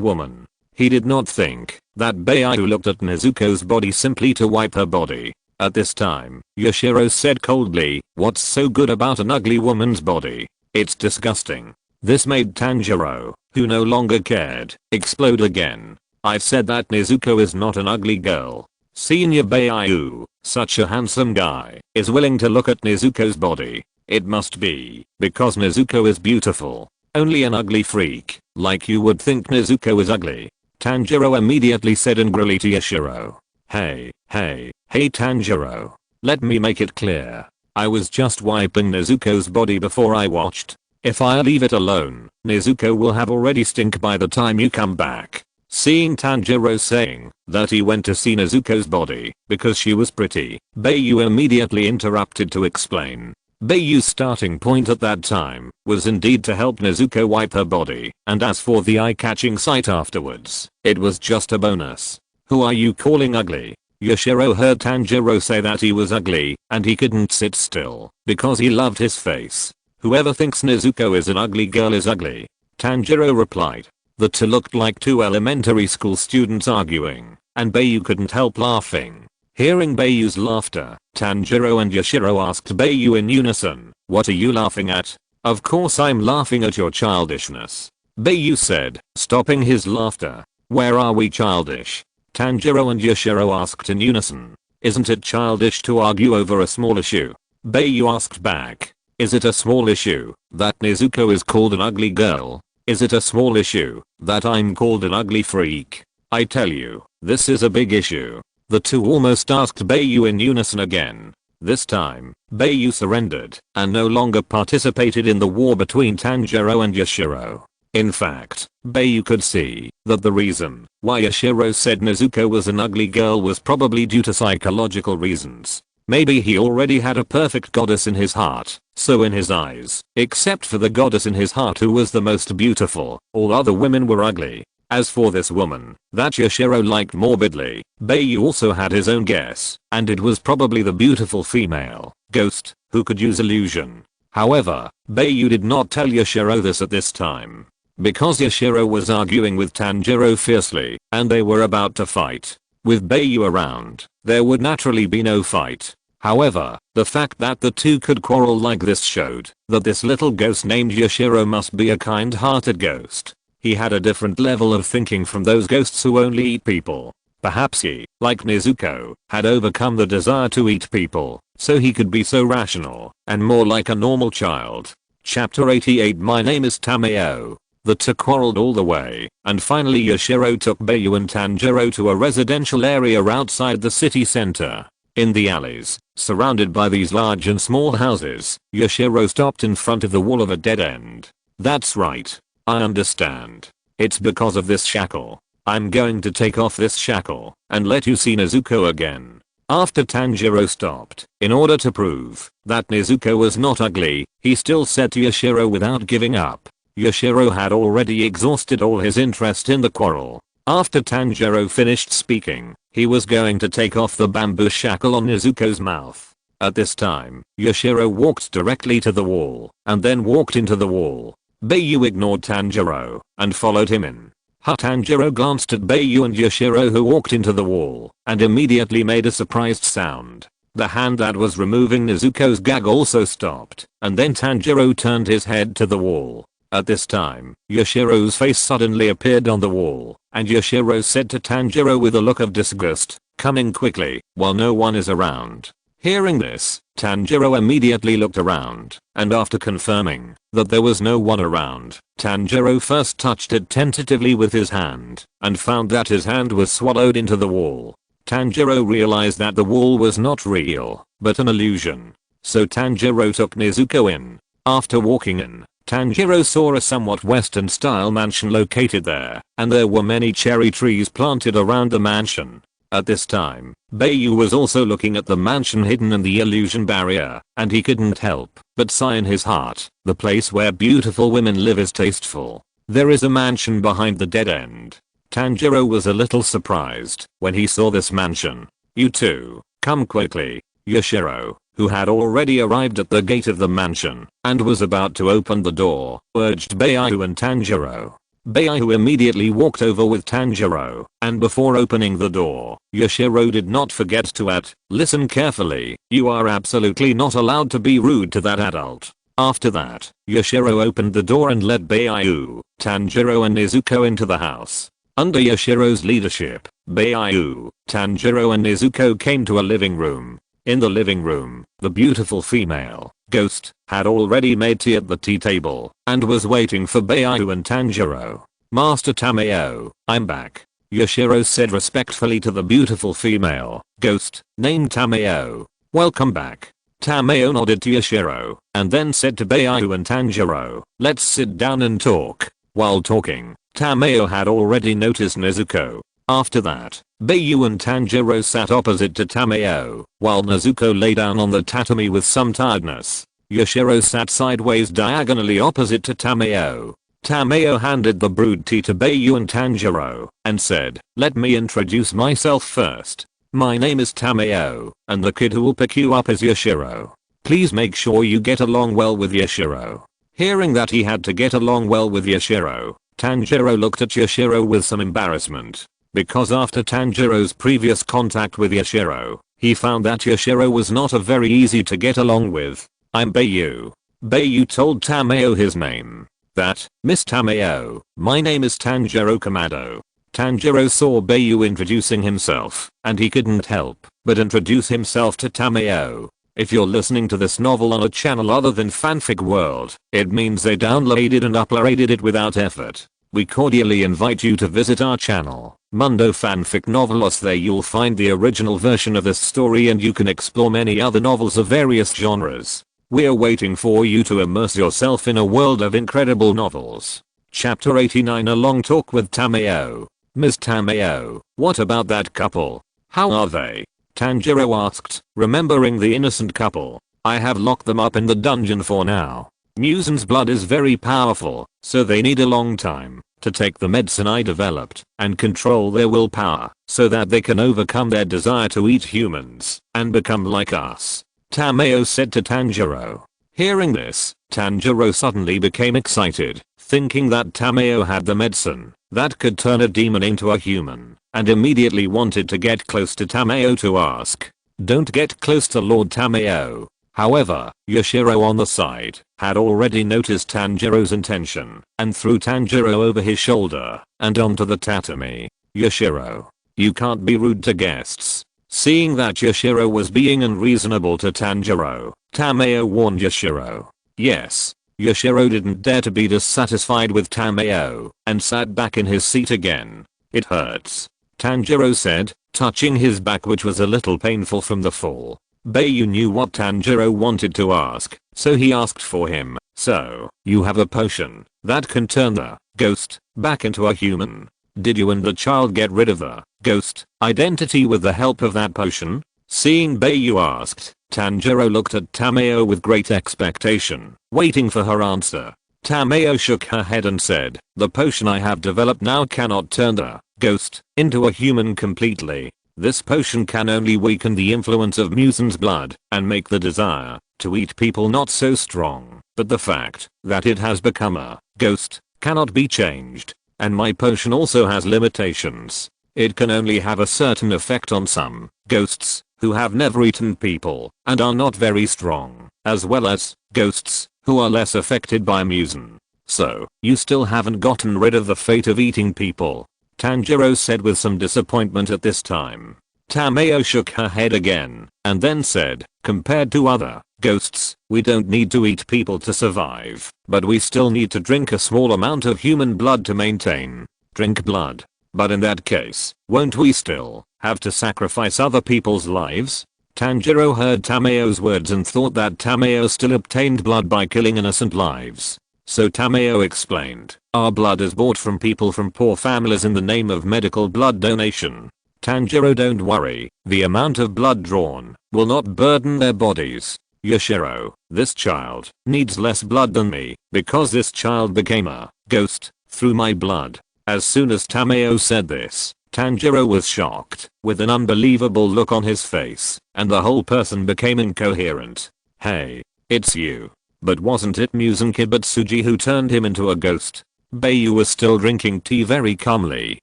woman. He did not think that Bai Yu looked at Nezuko's body simply to wipe her body. At this time, Yashiro said coldly, what's so good about an ugly woman's body? It's disgusting. This made Tanjiro, who no longer cared, explode again. I've said that Nezuko is not an ugly girl. Senior Bai Yu, such a handsome guy, is willing to look at Nezuko's body. It must be because Nezuko is beautiful. Only an ugly freak like you would think Nezuko is ugly. Tanjiro immediately said angrily to Yashiro. Hey Tanjiro. Let me make it clear. I was just wiping Nezuko's body before I watched. If I leave it alone, Nezuko will have already stink by the time you come back. Seeing Tanjiro saying that he went to see Nezuko's body because she was pretty, Bai Yu immediately interrupted to explain. Bai Yu's starting point at that time was indeed to help Nezuko wipe her body, and as for the eye-catching sight afterwards, it was just a bonus. Who are you calling ugly? Yoshiro heard Tanjiro say that he was ugly, and he couldn't sit still because he loved his face. Whoever thinks Nezuko is an ugly girl is ugly. Tanjiro replied. The two looked like two elementary school students arguing, and Bai Yu couldn't help laughing. Hearing Bai Yu's laughter, Tanjiro and Yoshiro asked Bai Yu in unison, "What are you laughing at?" "Of course I'm laughing at your childishness," Bai Yu said, stopping his laughter. "Where are we childish?" Tanjiro and Yoshiro asked in unison. "Isn't it childish to argue over a small issue?" Bai Yu asked back. "Is it a small issue that Nezuko is called an ugly girl? Is it a small issue that I'm called an ugly freak? I tell you, this is a big issue." The two almost asked Bai Yu in unison again. This time, Bai Yu surrendered and no longer participated in the war between Tanjiro and Yoshiro. In fact, Bai Yu could see that the reason why Yoshiro said Nezuko was an ugly girl was probably due to psychological reasons. Maybe he already had a perfect goddess in his heart, so in his eyes, except for the goddess in his heart who was the most beautiful, all other women were ugly. As for this woman that Yoshiro liked morbidly, Bai Yu also had his own guess, and it was probably the beautiful female ghost who could use illusion. However, Bai Yu did not tell Yoshiro this at this time, because Yoshiro was arguing with Tanjiro fiercely, and they were about to fight. With Bai Yu around, there would naturally be no fight. However, the fact that the two could quarrel like this showed that this little ghost named Yoshiro must be a kind-hearted ghost. He had a different level of thinking from those ghosts who only eat people. Perhaps he, like Nezuko, had overcome the desire to eat people, so he could be so rational and more like a normal child. Chapter 88. My name is Tameo. The two quarreled all the way, and finally Yoshiro took Bai Yu and Tanjiro to a residential area outside the city center. In the alleys, surrounded by these large and small houses, Yoshiro stopped in front of the wall of a dead end. "That's right. I understand. It's because of this shackle. I'm going to take off this shackle and let you see Nezuko again." After Tanjiro stopped, in order to prove that Nezuko was not ugly, he still said to Yoshiro without giving up. Yoshiro had already exhausted all his interest in the quarrel. After Tanjiro finished speaking, he was going to take off the bamboo shackle on Nezuko's mouth. At this time, Yoshiro walked directly to the wall and then walked into the wall. Bai Yu ignored Tanjiro and followed him in. Tanjiro glanced at Bai Yu and Yoshiro who walked into the wall and immediately made a surprised sound. The hand that was removing Nezuko's gag also stopped, and then Tanjiro turned his head to the wall. At this time, Yoshiro's face suddenly appeared on the wall, and Yoshiro said to Tanjiro with a look of disgust, "Coming quickly, while no one is around." Hearing this, Tanjiro immediately looked around, and after confirming that there was no one around, Tanjiro first touched it tentatively with his hand, and found that his hand was swallowed into the wall. Tanjiro realized that the wall was not real, but an illusion. So Tanjiro took Nezuko in. After walking in, Tanjiro saw a somewhat Western-style mansion located there, and there were many cherry trees planted around the mansion. At this time, Bai Yu was also looking at the mansion hidden in the illusion barrier, and he couldn't help but sigh in his heart. The place where beautiful women live is tasteful. There is a mansion behind the dead end. Tanjiro was a little surprised when he saw this mansion. "You two, come quickly." Yoshiro, who had already arrived at the gate of the mansion and was about to open the door, urged Bai Yu and Tanjiro. Bai Yu immediately walked over with Tanjiro, and before opening the door, Yoshiro did not forget to add, "Listen carefully, you are absolutely not allowed to be rude to that adult." After that, Yoshiro opened the door and led Bai Yu, Tanjiro and Nezuko into the house. Under Yoshiro's leadership, Bai Yu, Tanjiro and Nezuko came to a living room. In the living room, the beautiful female ghost had already made tea at the tea table and was waiting for Bai Yu and Tanjiro. "Master Tameo, I'm back," Yoshiro said respectfully to the beautiful female ghost named Tameo. "Welcome back." Tameo nodded to Yoshiro and then said to Bai Yu and Tanjiro, "Let's sit down and talk." While talking, Tameo had already noticed Nezuko. After that, Bai Yu and Tanjiro sat opposite to Tameo, while Nezuko lay down on the tatami with some tiredness. Yoshiro sat sideways diagonally opposite to Tameo. Tameo handed the brewed tea to Bai Yu and Tanjiro, and said, "Let me introduce myself first. My name is Tameo, and the kid who will pick you up is Yoshiro. Please make sure you get along well with Yoshiro." Hearing that he had to get along well with Yoshiro, Tanjiro looked at Yoshiro with some embarrassment. Because after Tanjiro's previous contact with Yoshiro, he found that Yoshiro was not a very easy to get along with. "I'm Bai Yu." Bai Yu told Tameo his name. "That, Miss Tameo, my name is Tanjiro Kamado." Tanjiro saw Bai Yu introducing himself, and he couldn't help but introduce himself to Tameo. If you're listening to this novel on a channel other than Fanfic World, it means they downloaded and uploaded it without effort. We cordially invite you to visit our channel, Mundo Fanfic Novelos. There you'll find the original version of this story and you can explore many other novels of various genres. We're waiting for you to immerse yourself in a world of incredible novels. Chapter 89, A Long Talk with Tameo. "Ms. Tameo, what about that couple? How are they?" Tanjiro asked, remembering the innocent couple. "I have locked them up in the dungeon for now. Musen's blood is very powerful, so they need a long time to take the medicine I developed and control their willpower so that they can overcome their desire to eat humans and become like us," Tameo said to Tanjiro. Hearing this, Tanjiro suddenly became excited, thinking that Tameo had the medicine that could turn a demon into a human, and immediately wanted to get close to Tameo to ask, "Don't get close to Lord Tameo." However, Yoshiro on the side had already noticed Tanjiro's intention and threw Tanjiro over his shoulder and onto the tatami. "Yoshiro, you can't be rude to guests." Seeing that Yoshiro was being unreasonable to Tanjiro, Tameo warned Yoshiro. Yes. Yoshiro didn't dare to be dissatisfied with Tameo and sat back in his seat again. "It hurts," Tanjiro said, touching his back, which was a little painful from the fall. Bai Yu knew what Tanjiro wanted to ask, so he asked for him. "So, you have a potion that can turn the ghost back into a human. Did you and the child get rid of the ghost identity with the help of that potion?" Seeing Bai Yu asked, Tanjiro looked at Tameo with great expectation, waiting for her answer. Tameo shook her head and said, "The potion I have developed now cannot turn the ghost into a human completely. This potion can only weaken the influence of Musen's blood and make the desire to eat people not so strong, but the fact that it has become a ghost cannot be changed. And my potion also has limitations. It can only have a certain effect on some ghosts who have never eaten people and are not very strong, as well as ghosts who are less affected by Musen. So, you still haven't gotten rid of the fate of eating people," Tanjiro said with some disappointment at this time. Tameo shook her head again, and then said, "Compared to other ghosts, we don't need to eat people to survive, but we still need to drink a small amount of human blood to maintain. Drink blood. But in that case, won't we still have to sacrifice other people's lives?" Tanjiro heard Tameo's words and thought that Tameo still obtained blood by killing innocent lives. So Tameo explained, "Our blood is bought from people from poor families in the name of medical blood donation. Tanjiro, don't worry, the amount of blood drawn will not burden their bodies. Yoshiro, this child needs less blood than me because this child became a ghost through my blood." As soon as Tameo said this, Tanjiro was shocked, with an unbelievable look on his face, and the whole person became incoherent. "Hey, it's you. But wasn't it Musen Kibutsuji who turned him into a ghost?" Bai Yu was still drinking tea very calmly,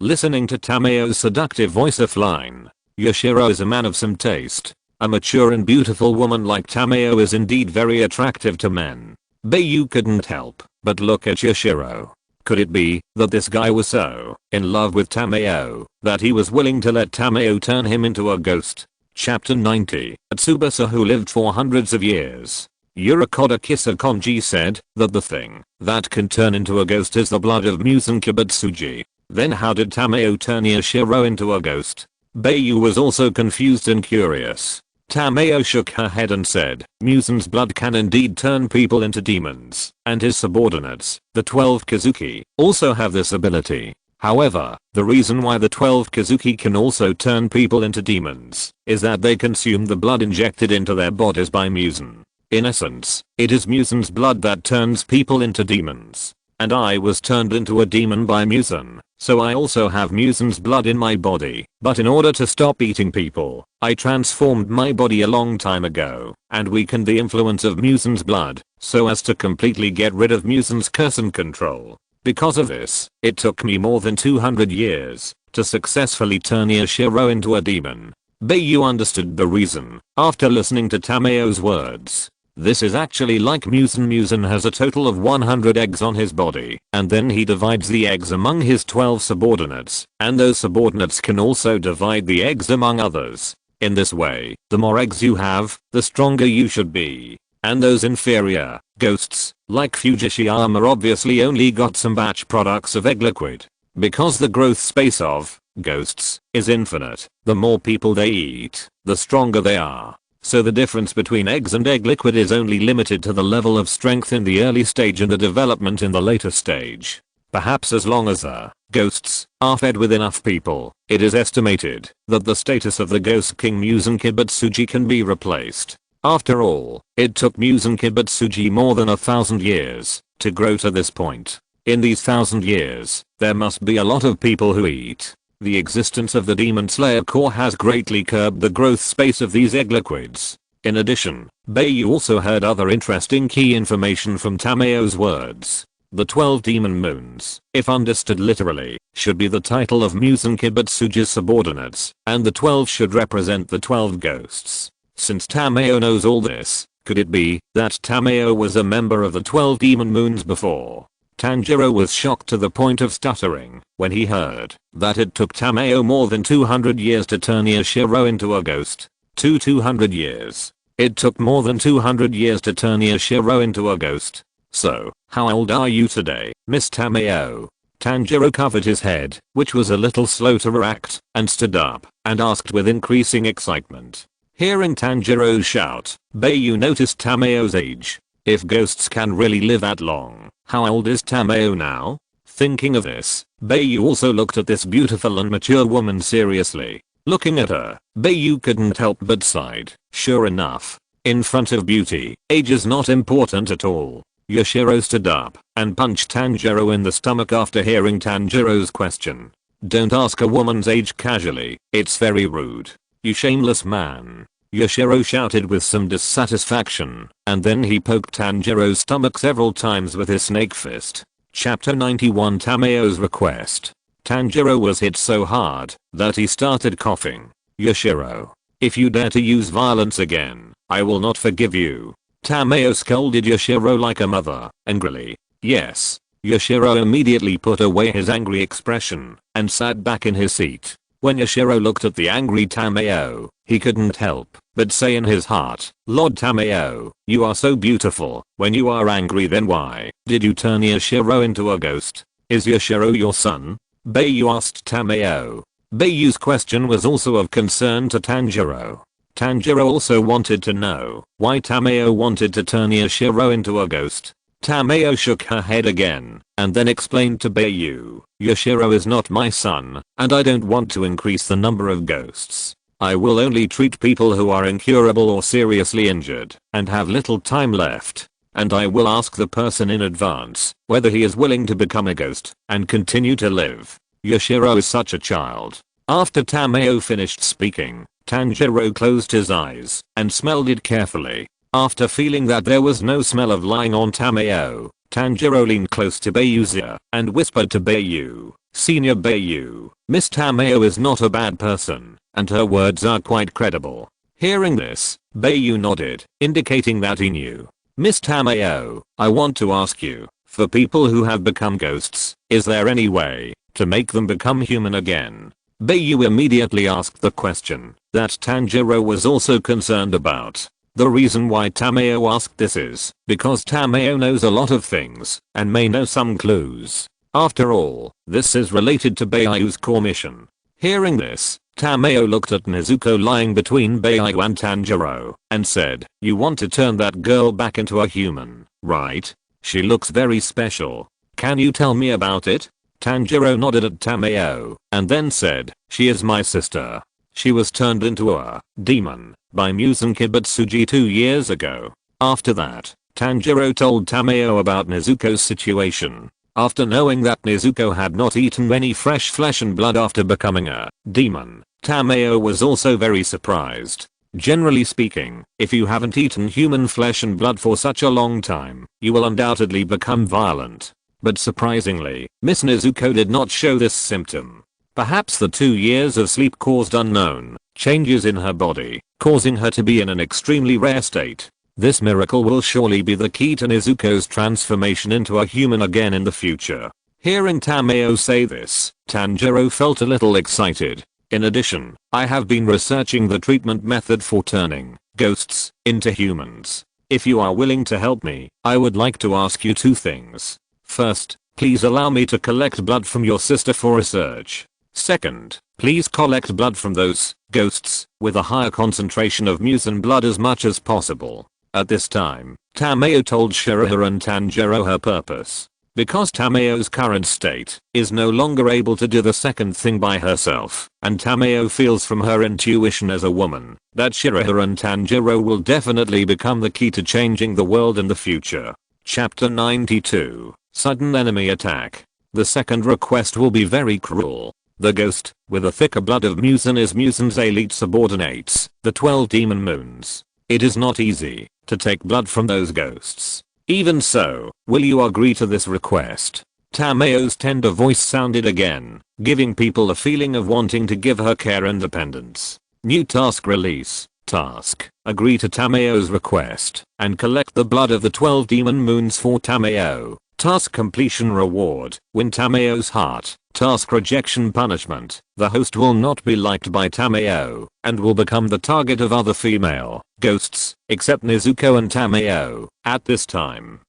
listening to Tameo's seductive voice offline. Yoshiro is a man of some taste. A mature and beautiful woman like Tameo is indeed very attractive to men. Bai Yu couldn't help but look at Yoshiro. Could it be that this guy was so in love with Tameo that he was willing to let Tameo turn him into a ghost? Chapter 90. Tsubasa, who lived for hundreds of years. Yurakoda Kisakonji said that the thing that can turn into a ghost is the blood of Musen Kibutsuji. Then how did Tameo turn Yoshiro into a ghost? Bai Yu was also confused and curious. Tameo shook her head and said, Musen's blood can indeed turn people into demons, and his subordinates, the 12 Kazuki, also have this ability. However, the reason why the 12 Kazuki can also turn people into demons is that they consume the blood injected into their bodies by Musen. In essence, it is Musen's blood that turns people into demons. And I was turned into a demon by Musen, so I also have Musen's blood in my body. But in order to stop eating people, I transformed my body a long time ago and weakened the influence of Musen's blood so as to completely get rid of Musen's curse and control. Because of this, it took me more than 200 years to successfully turn Yashiro into a demon. Bai Yu understood the reason after listening to Tameo's words. This is actually like Musen. Musen has a total of 100 eggs on his body, and then he divides the eggs among his 12 subordinates, and those subordinates can also divide the eggs among others. In this way, the more eggs you have, the stronger you should be. And those inferior ghosts, like Fujishiyama, obviously only got some batch products of egg liquid. Because the growth space of ghosts is infinite, the more people they eat, the stronger they are. So the difference between eggs and egg liquid is only limited to the level of strength in the early stage and the development in the later stage. Perhaps as long as the ghosts are fed with enough people, it is estimated that the status of the Ghost King Musen Kibutsuji can be replaced. After all, it took Musen Kibutsuji more than 1,000 years to grow to this point. In these 1,000 years, there must be a lot of people who eat. The existence of the Demon Slayer core has greatly curbed the growth space of these egg liquids. In addition, Bai Yu also heard other interesting key information from Tameo's words. The 12 demon moons, if understood literally, should be the title of Musen Kibutsuji's subordinates, and the 12 should represent the 12 ghosts. Since Tameo knows all this, could it be that Tameo was a member of the 12 demon moons before? Tanjiro was shocked to the point of stuttering when he heard that it took Tameo more than 200 years to turn Yashiro into a ghost. 200 years. It took more than 200 years to turn Yashiro into a ghost. So, how old are you today, Miss Tameo? Tanjiro covered his head, which was a little slow to react, and stood up and asked with increasing excitement. Hearing Tanjiro shout, Bai Yu noticed Tameo's age. If ghosts can really live that long, how old is Tameo now? Thinking of this, Bai Yu also looked at this beautiful and mature woman seriously. Looking at her, Bai Yu couldn't help but sighed. Sure enough, in front of beauty, age is not important at all. Yashiro stood up and punched Tanjiro in the stomach after hearing Tanjiro's question. Don't ask a woman's age casually, it's very rude. You shameless man. Yashiro shouted with some dissatisfaction, and then he poked Tanjiro's stomach several times with his snake fist. Chapter 91 Tameo's request. Tanjiro was hit so hard that he started coughing. Yashiro, if you dare to use violence again, I will not forgive you. Tameo scolded Yashiro like a mother, angrily. Yes. Yashiro immediately put away his angry expression and sat back in his seat. When Yashiro looked at the angry Tameo, he couldn't help but say in his heart, Lord Tameo, you are so beautiful. When you are angry, then why did you turn Yashiro into a ghost? Is Yashiro your son? Bai Yu asked Tameo. Bai Yu's question was also of concern to Tanjiro. Tanjiro also wanted to know why Tameo wanted to turn Yashiro into a ghost. Tameo shook her head again and then explained to Bai Yu, Yashiro is not my son, and I don't want to increase the number of ghosts. I will only treat people who are incurable or seriously injured and have little time left. And I will ask the person in advance whether he is willing to become a ghost and continue to live. Yashiro is such a child. After Tameo finished speaking, Tanjiro closed his eyes and smelled it carefully. After feeling that there was no smell of lying on Tameo, Tanjiro leaned close to Bai Yu's ear and whispered to Bai Yu, Senior Bai Yu, Miss Tameo is not a bad person, and her words are quite credible. Hearing this, Bai Yu nodded, indicating that he knew. Miss Tameo, I want to ask you, for people who have become ghosts, is there any way to make them become human again? Bai Yu immediately asked the question that Tanjiro was also concerned about. The reason why Tameo asked this is because Tameo knows a lot of things and may know some clues. After all, this is related to Bai Yu's core mission. Hearing this, Tameo looked at Nezuko lying between Bai Yu and Tanjiro and said, "You want to turn that girl back into a human, right? She looks very special. Can you tell me about it?" Tanjiro nodded at Tameo and then said, "She is my sister. She was turned into a demon by Musen Kibutsuji 2 years ago." After that, Tanjiro told Tameo about Nezuko's situation. After knowing that Nezuko had not eaten any fresh flesh and blood after becoming a demon, Tameo was also very surprised. Generally speaking, if you haven't eaten human flesh and blood for such a long time, you will undoubtedly become violent. But surprisingly, Miss Nezuko did not show this symptom. Perhaps the 2 years of sleep caused unknown changes in her body, causing her to be in an extremely rare state. This miracle will surely be the key to Nezuko's transformation into a human again in the future. Hearing Tameo say this, Tanjiro felt a little excited. In addition, I have been researching the treatment method for turning ghosts into humans. If you are willing to help me, I would like to ask you 2 things. First, please allow me to collect blood from your sister for research. Second, please collect blood from those ghosts with a higher concentration of musen blood as much as possible. At this time, Tameo told Shirahira and Tanjiro her purpose. Because Tameo's current state is no longer able to do the second thing by herself, and Tameo feels from her intuition as a woman that Shirahira and Tanjiro will definitely become the key to changing the world in the future. Chapter 92, Sudden Enemy Attack. The second request will be very cruel. The ghost, with a thicker blood of Musen, is Musen's elite subordinates, the 12 demon moons. It is not easy to take blood from those ghosts. Even so, will you agree to this request? Tameo's tender voice sounded again, giving people a feeling of wanting to give her care independence. New task release. Task. Agree to Tameo's request and collect the blood of the 12 demon moons for Tameo. Task completion reward. Win Tameo's heart. Task rejection punishment. The host will not be liked by Tameo and will become the target of other female ghosts, except Nezuko and Tameo, at this time.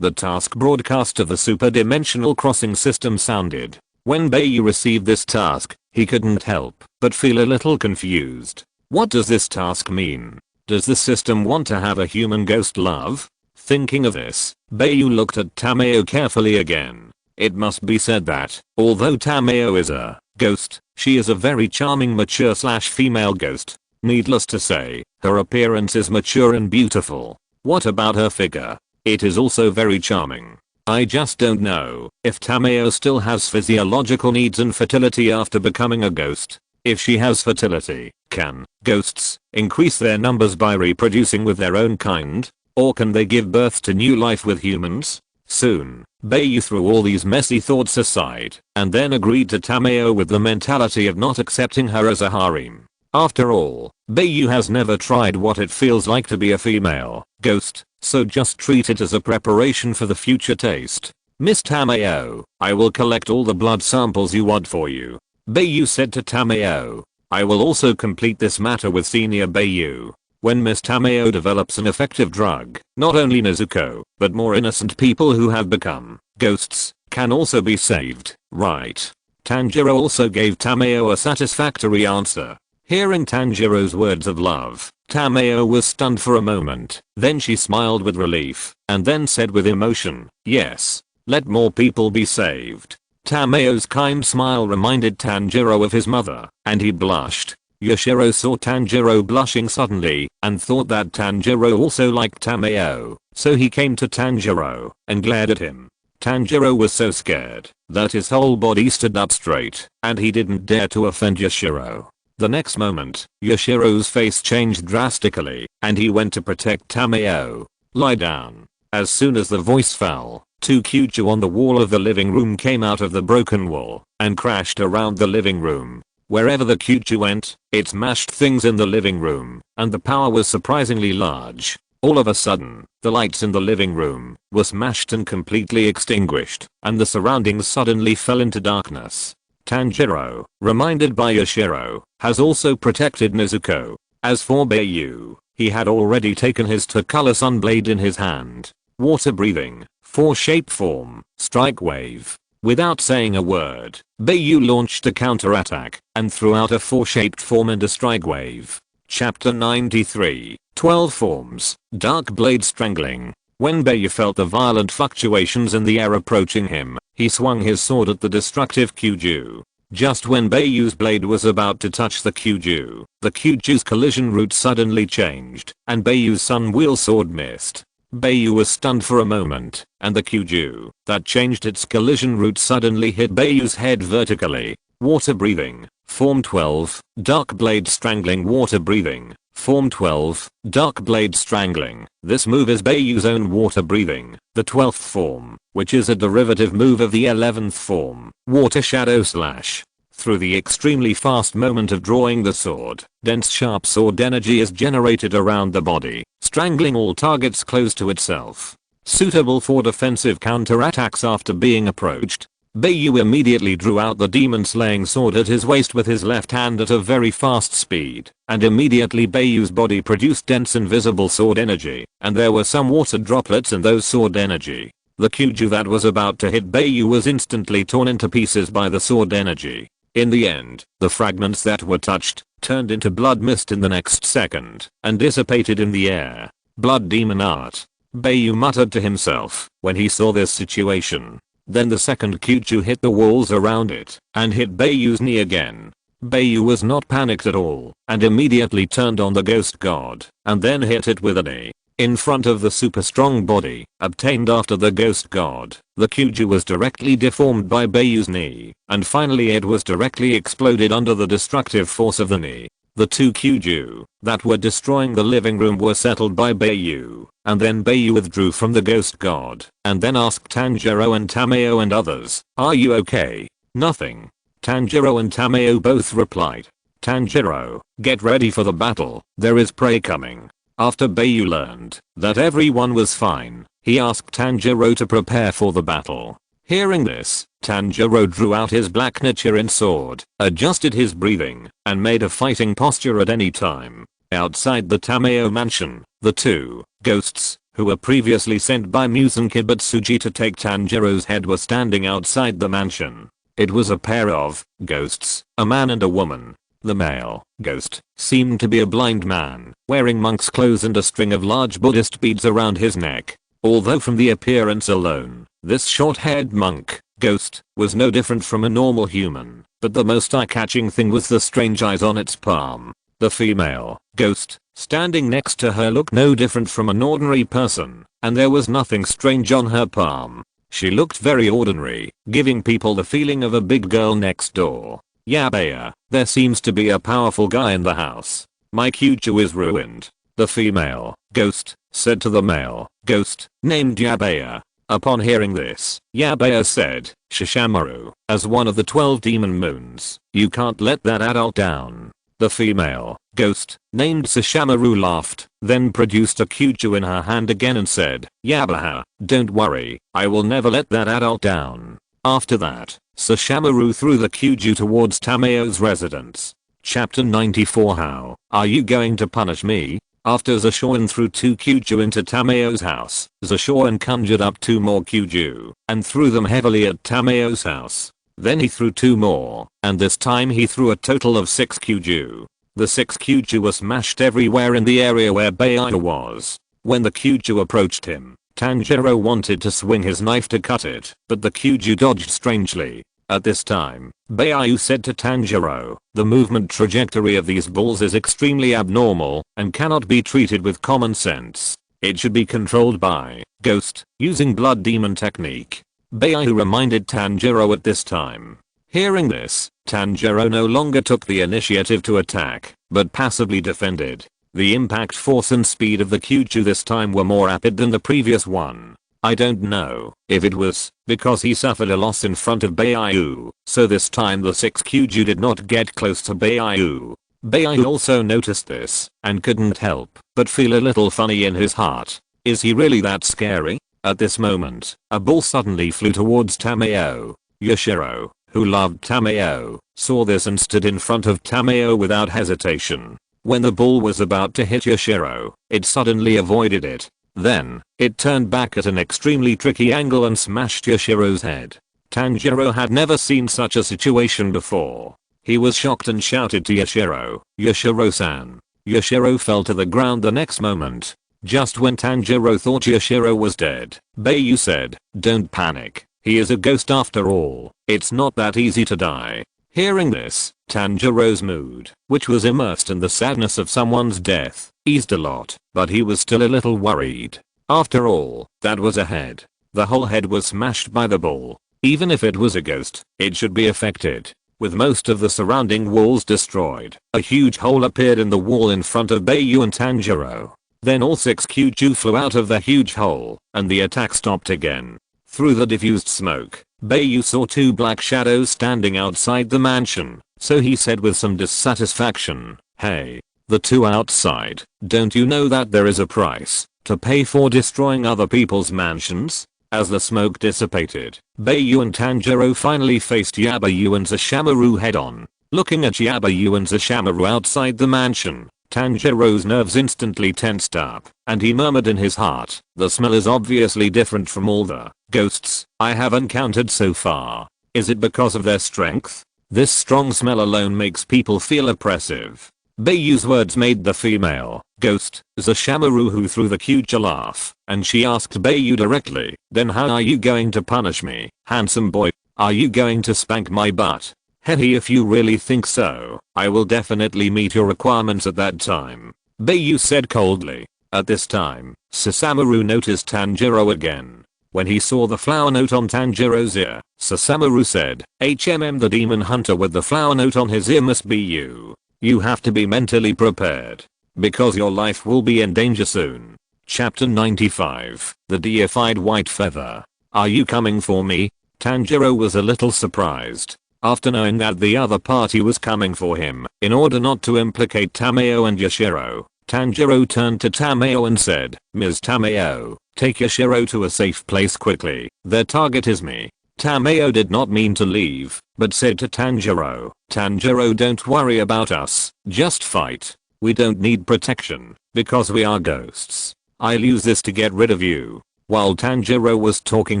The task broadcast of the superdimensional crossing system sounded. When Bai Yu received this task, he couldn't help but feel a little confused. What does this task mean? Does the system want to have a human ghost love? Thinking of this, Bai Yu looked at Tameo carefully again. It must be said that, although Tameo is a ghost, she is a very charming mature/female ghost. Needless to say, her appearance is mature and beautiful. What about her figure? It is also very charming. I just don't know if Tameo still has physiological needs and fertility after becoming a ghost. If she has fertility, can ghosts increase their numbers by reproducing with their own kind? Or can they give birth to new life with humans? Soon, Bai Yu threw all these messy thoughts aside and then agreed to Tameo with the mentality of not accepting her as a harem. After all, Bai Yu has never tried what it feels like to be a female ghost, so just treat it as a preparation for the future taste. Miss Tameo, I will collect all the blood samples you want for you. Bai Yu said to Tameo. I will also complete this matter with senior Bai Yu. When Miss Tameo develops an effective drug, not only Nezuko, but more innocent people who have become ghosts, can also be saved, right? Tanjiro also gave Tameo a satisfactory answer. Hearing Tanjiro's words of love, Tameo was stunned for a moment, then she smiled with relief, and then said with emotion, yes, let more people be saved. Tameo's kind smile reminded Tanjiro of his mother, and he blushed. Yoshiro saw Tanjiro blushing suddenly, and thought that Tanjiro also liked Tameo, so he came to Tanjiro, and glared at him. Tanjiro was so scared, that his whole body stood up straight, and he didn't dare to offend Yoshiro. The next moment, Yoshiro's face changed drastically, and he went to protect Tameo. Lie down. As soon as the voice fell, 2 Kyuchu on the wall of the living room came out of the broken wall, and crashed around the living room. Wherever the Kyuchu went, it smashed things in the living room, and the power was surprisingly large. All of a sudden, the lights in the living room were smashed and completely extinguished, and the surroundings suddenly fell into darkness. Tanjiro, reminded by Yoshiro, has also protected Nezuko. As for Bai Yu, he had already taken his two-color sunblade in his hand. Water breathing, 4 shape form, strike wave. Without saying a word, Bai Yu launched a counterattack and threw out a 4-shaped form and a strike wave. Chapter 93, 12 Forms, Dark Blade Strangling. When Bai Yu felt the violent fluctuations in the air approaching him, he swung his sword at the destructive Kyuju. Just when Bai Yu's blade was about to touch the Kyuju's collision route suddenly changed, and Bai Yu's sun wheel sword missed. Bai Yu was stunned for a moment, and the Kyuju that changed its collision route suddenly hit Bai Yu's head vertically. Water breathing. Form 12, Dark Blade Strangling. Water breathing. Form 12, Dark Blade Strangling. This move is Bai Yu's own water breathing, the 12th form, which is a derivative move of the 11th form, Water Shadow Slash. Through the extremely fast moment of drawing the sword, dense sharp sword energy is generated around the body, strangling all targets close to itself. Suitable for defensive counterattacks. After being approached, Bai Yu immediately drew out the demon-slaying sword at his waist with his left hand at a very fast speed, and immediately Bai Yu's body produced dense invisible sword energy, and there were some water droplets in those sword energy. The Kyuju that was about to hit Bai Yu was instantly torn into pieces by the sword energy. In the end, the fragments that were touched turned into blood mist in the next second and dissipated in the air. Blood demon art. Bai Yu muttered to himself when he saw this situation. Then the second Kyuju hit the walls around it and hit Bai Yu's knee again. Bai Yu was not panicked at all and immediately turned on the ghost god and then hit it with a knee. In front of the super strong body obtained after the ghost god, the Kyuju was directly deformed by Bai Yu's knee, and finally it was directly exploded under the destructive force of the knee. The two Kyuju that were destroying the living room were settled by Bai Yu, and then Bai Yu withdrew from the ghost god and then asked Tanjiro and Tameo and others, "Are you okay?" "Nothing." Tanjiro and Tameo both replied. "Tanjiro, get ready for the battle, there is prey coming." After Bai Yu learned that everyone was fine, he asked Tanjiro to prepare for the battle. Hearing this, Tanjiro drew out his black Nichiren sword, adjusted his breathing, and made a fighting posture at any time. Outside the Tameo mansion, the two ghosts, who were previously sent by Muzan Kibutsuji to take Tanjiro's head, were standing outside the mansion. It was a pair of ghosts, a man and a woman. The male ghost seemed to be a blind man, wearing monk's clothes and a string of large Buddhist beads around his neck. Although from the appearance alone, this short-haired monk ghost was no different from a normal human, but the most eye-catching thing was the strange eyes on its palm. The female ghost standing next to her looked no different from an ordinary person, and there was nothing strange on her palm. She looked very ordinary, giving people the feeling of a big girl next door. "Yaiba, there seems to be a powerful guy in the house. My Kyuju is ruined," the female ghost said to the male ghost named Yaiba. Upon hearing this, Yaiba said, "Shisamaru, as one of the 12 demon moons, you can't let that adult down." The female ghost named Shisamaru laughed, then produced a Kyuju in her hand again and said, "Yaiba, don't worry, I will never let that adult down." After that, Shisamaru threw the Kyuju towards Tameo's residence. Chapter 94. How are you going to punish me? After Zashoin threw 2 Kyuju into Tameo's house, Zashoin conjured up 2 more Kyuju and threw them heavily at Tameo's house. Then he threw 2 more, and this time he threw a total of 6 Kyuju. The 6 Kyuju were smashed everywhere in the area where Bai Yu was. When the Kyuju approached him, Tanjiro wanted to swing his knife to cut it, but the Kyuju dodged strangely. At this time, Bai Yu said to Tanjiro, "The movement trajectory of these balls is extremely abnormal and cannot be treated with common sense. It should be controlled by ghost using blood demon technique." Bai Yu reminded Tanjiro at this time. Hearing this, Tanjiro no longer took the initiative to attack, but passively defended. The impact force and speed of the Kyuju this time were more rapid than the previous one. I don't know if it was because he suffered a loss in front of Bai Yu, so this time the 6 Kyuju did not get close to Bai Yu. Bai Yu also noticed this and couldn't help but feel a little funny in his heart. Is he really that scary? At this moment, a ball suddenly flew towards Tameo. Yoshiro, who loved Tameo, saw this and stood in front of Tameo without hesitation. When the ball was about to hit Yoshiro, it suddenly avoided it. Then, it turned back at an extremely tricky angle and smashed Yoshiro's head. Tanjiro had never seen such a situation before. He was shocked and shouted to Yashiro, "Yashiro-san." Yashiro fell to the ground the next moment. Just when Tanjiro thought Yashiro was dead, Bai Yu said, "Don't panic. He is a ghost after all. It's not that easy to die." Hearing this, Tanjiro's mood, which was immersed in the sadness of someone's death, eased a lot, but he was still a little worried. After all, that was a head. The whole head was smashed by the ball. Even if it was a ghost, it should be affected. With most of the surrounding walls destroyed, a huge hole appeared in the wall in front of Bai Yu and Tanjiro. Then all 6 Kyuju flew out of the huge hole, and the attack stopped again. Through the diffused smoke, Bai Yu saw 2 black shadows standing outside the mansion, so he said with some dissatisfaction, "Hey, the 2 outside, don't you know that there is a price to pay for destroying other people's mansions?" As the smoke dissipated, Bai Yu and Tanjiro finally faced Yaiba and Sesshomaru head-on. Looking at Yaiba and Sesshomaru outside the mansion, Tanjiro's nerves instantly tensed up, and he murmured in his heart, "The smell is obviously different from all the ghosts I have encountered so far. Is it because of their strength? This strong smell alone makes people feel oppressive." Bai Yu's words made the female ghost, Sesshomaru, who threw the Kyuja laugh, and she asked Bai Yu directly, "Then how are you going to punish me, handsome boy? Are you going to spank my butt?" "Hehe, if you really think so, I will definitely meet your requirements at that time," Bai Yu said coldly. At this time, Sesshomaru noticed Tanjiro again. When he saw the flower note on Tanjiro's ear, Sesshomaru said, the demon hunter with the flower note on his ear must be you. You have to be mentally prepared, because your life will be in danger soon." Chapter 95, The Deified White Feather. "Are you coming for me?" Tanjiro was a little surprised. After knowing that the other party was coming for him, in order not to implicate Tameo and Yashiro, Tanjiro turned to Tameo and said, "Ms. Tameo, take Yashiro to a safe place quickly. Their target is me." Tameo did not mean to leave, but said to Tanjiro, "Tanjiro, don't worry about us, just fight. We don't need protection, because we are ghosts. I'll use this to get rid of you." While Tanjiro was talking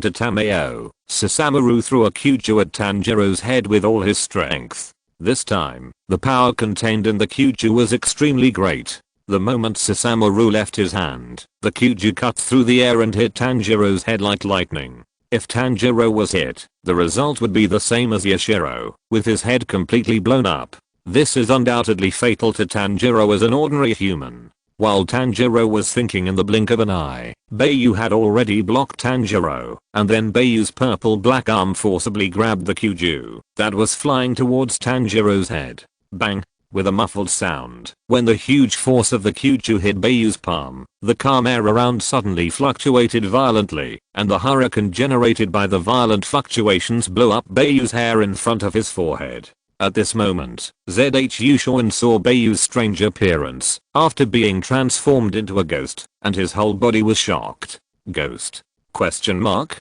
to Tameo, Sesshomaru threw a Kyuju at Tanjiro's head with all his strength. This time, the power contained in the Kyuju was extremely great. The moment Sesshomaru left his hand, the Kyuju cut through the air and hit Tanjiro's head like lightning. If Tanjiro was hit, the result would be the same as Yashiro, with his head completely blown up. This is undoubtedly fatal to Tanjiro as an ordinary human. While Tanjiro was thinking in the blink of an eye, Bai Yu had already blocked Tanjiro, and then Bai Yu's purple-black arm forcibly grabbed the Kyuju that was flying towards Tanjiro's head. Bang! With a muffled sound, when the huge force of the Kyuju hit Bai Yu's palm, the calm air around suddenly fluctuated violently, and the hurricane generated by the violent fluctuations blew up Bai Yu's hair in front of his forehead. At this moment, Zhu Shoin saw Bai Yu's strange appearance after being transformed into a ghost, and his whole body was shocked. "Ghost? Question mark?"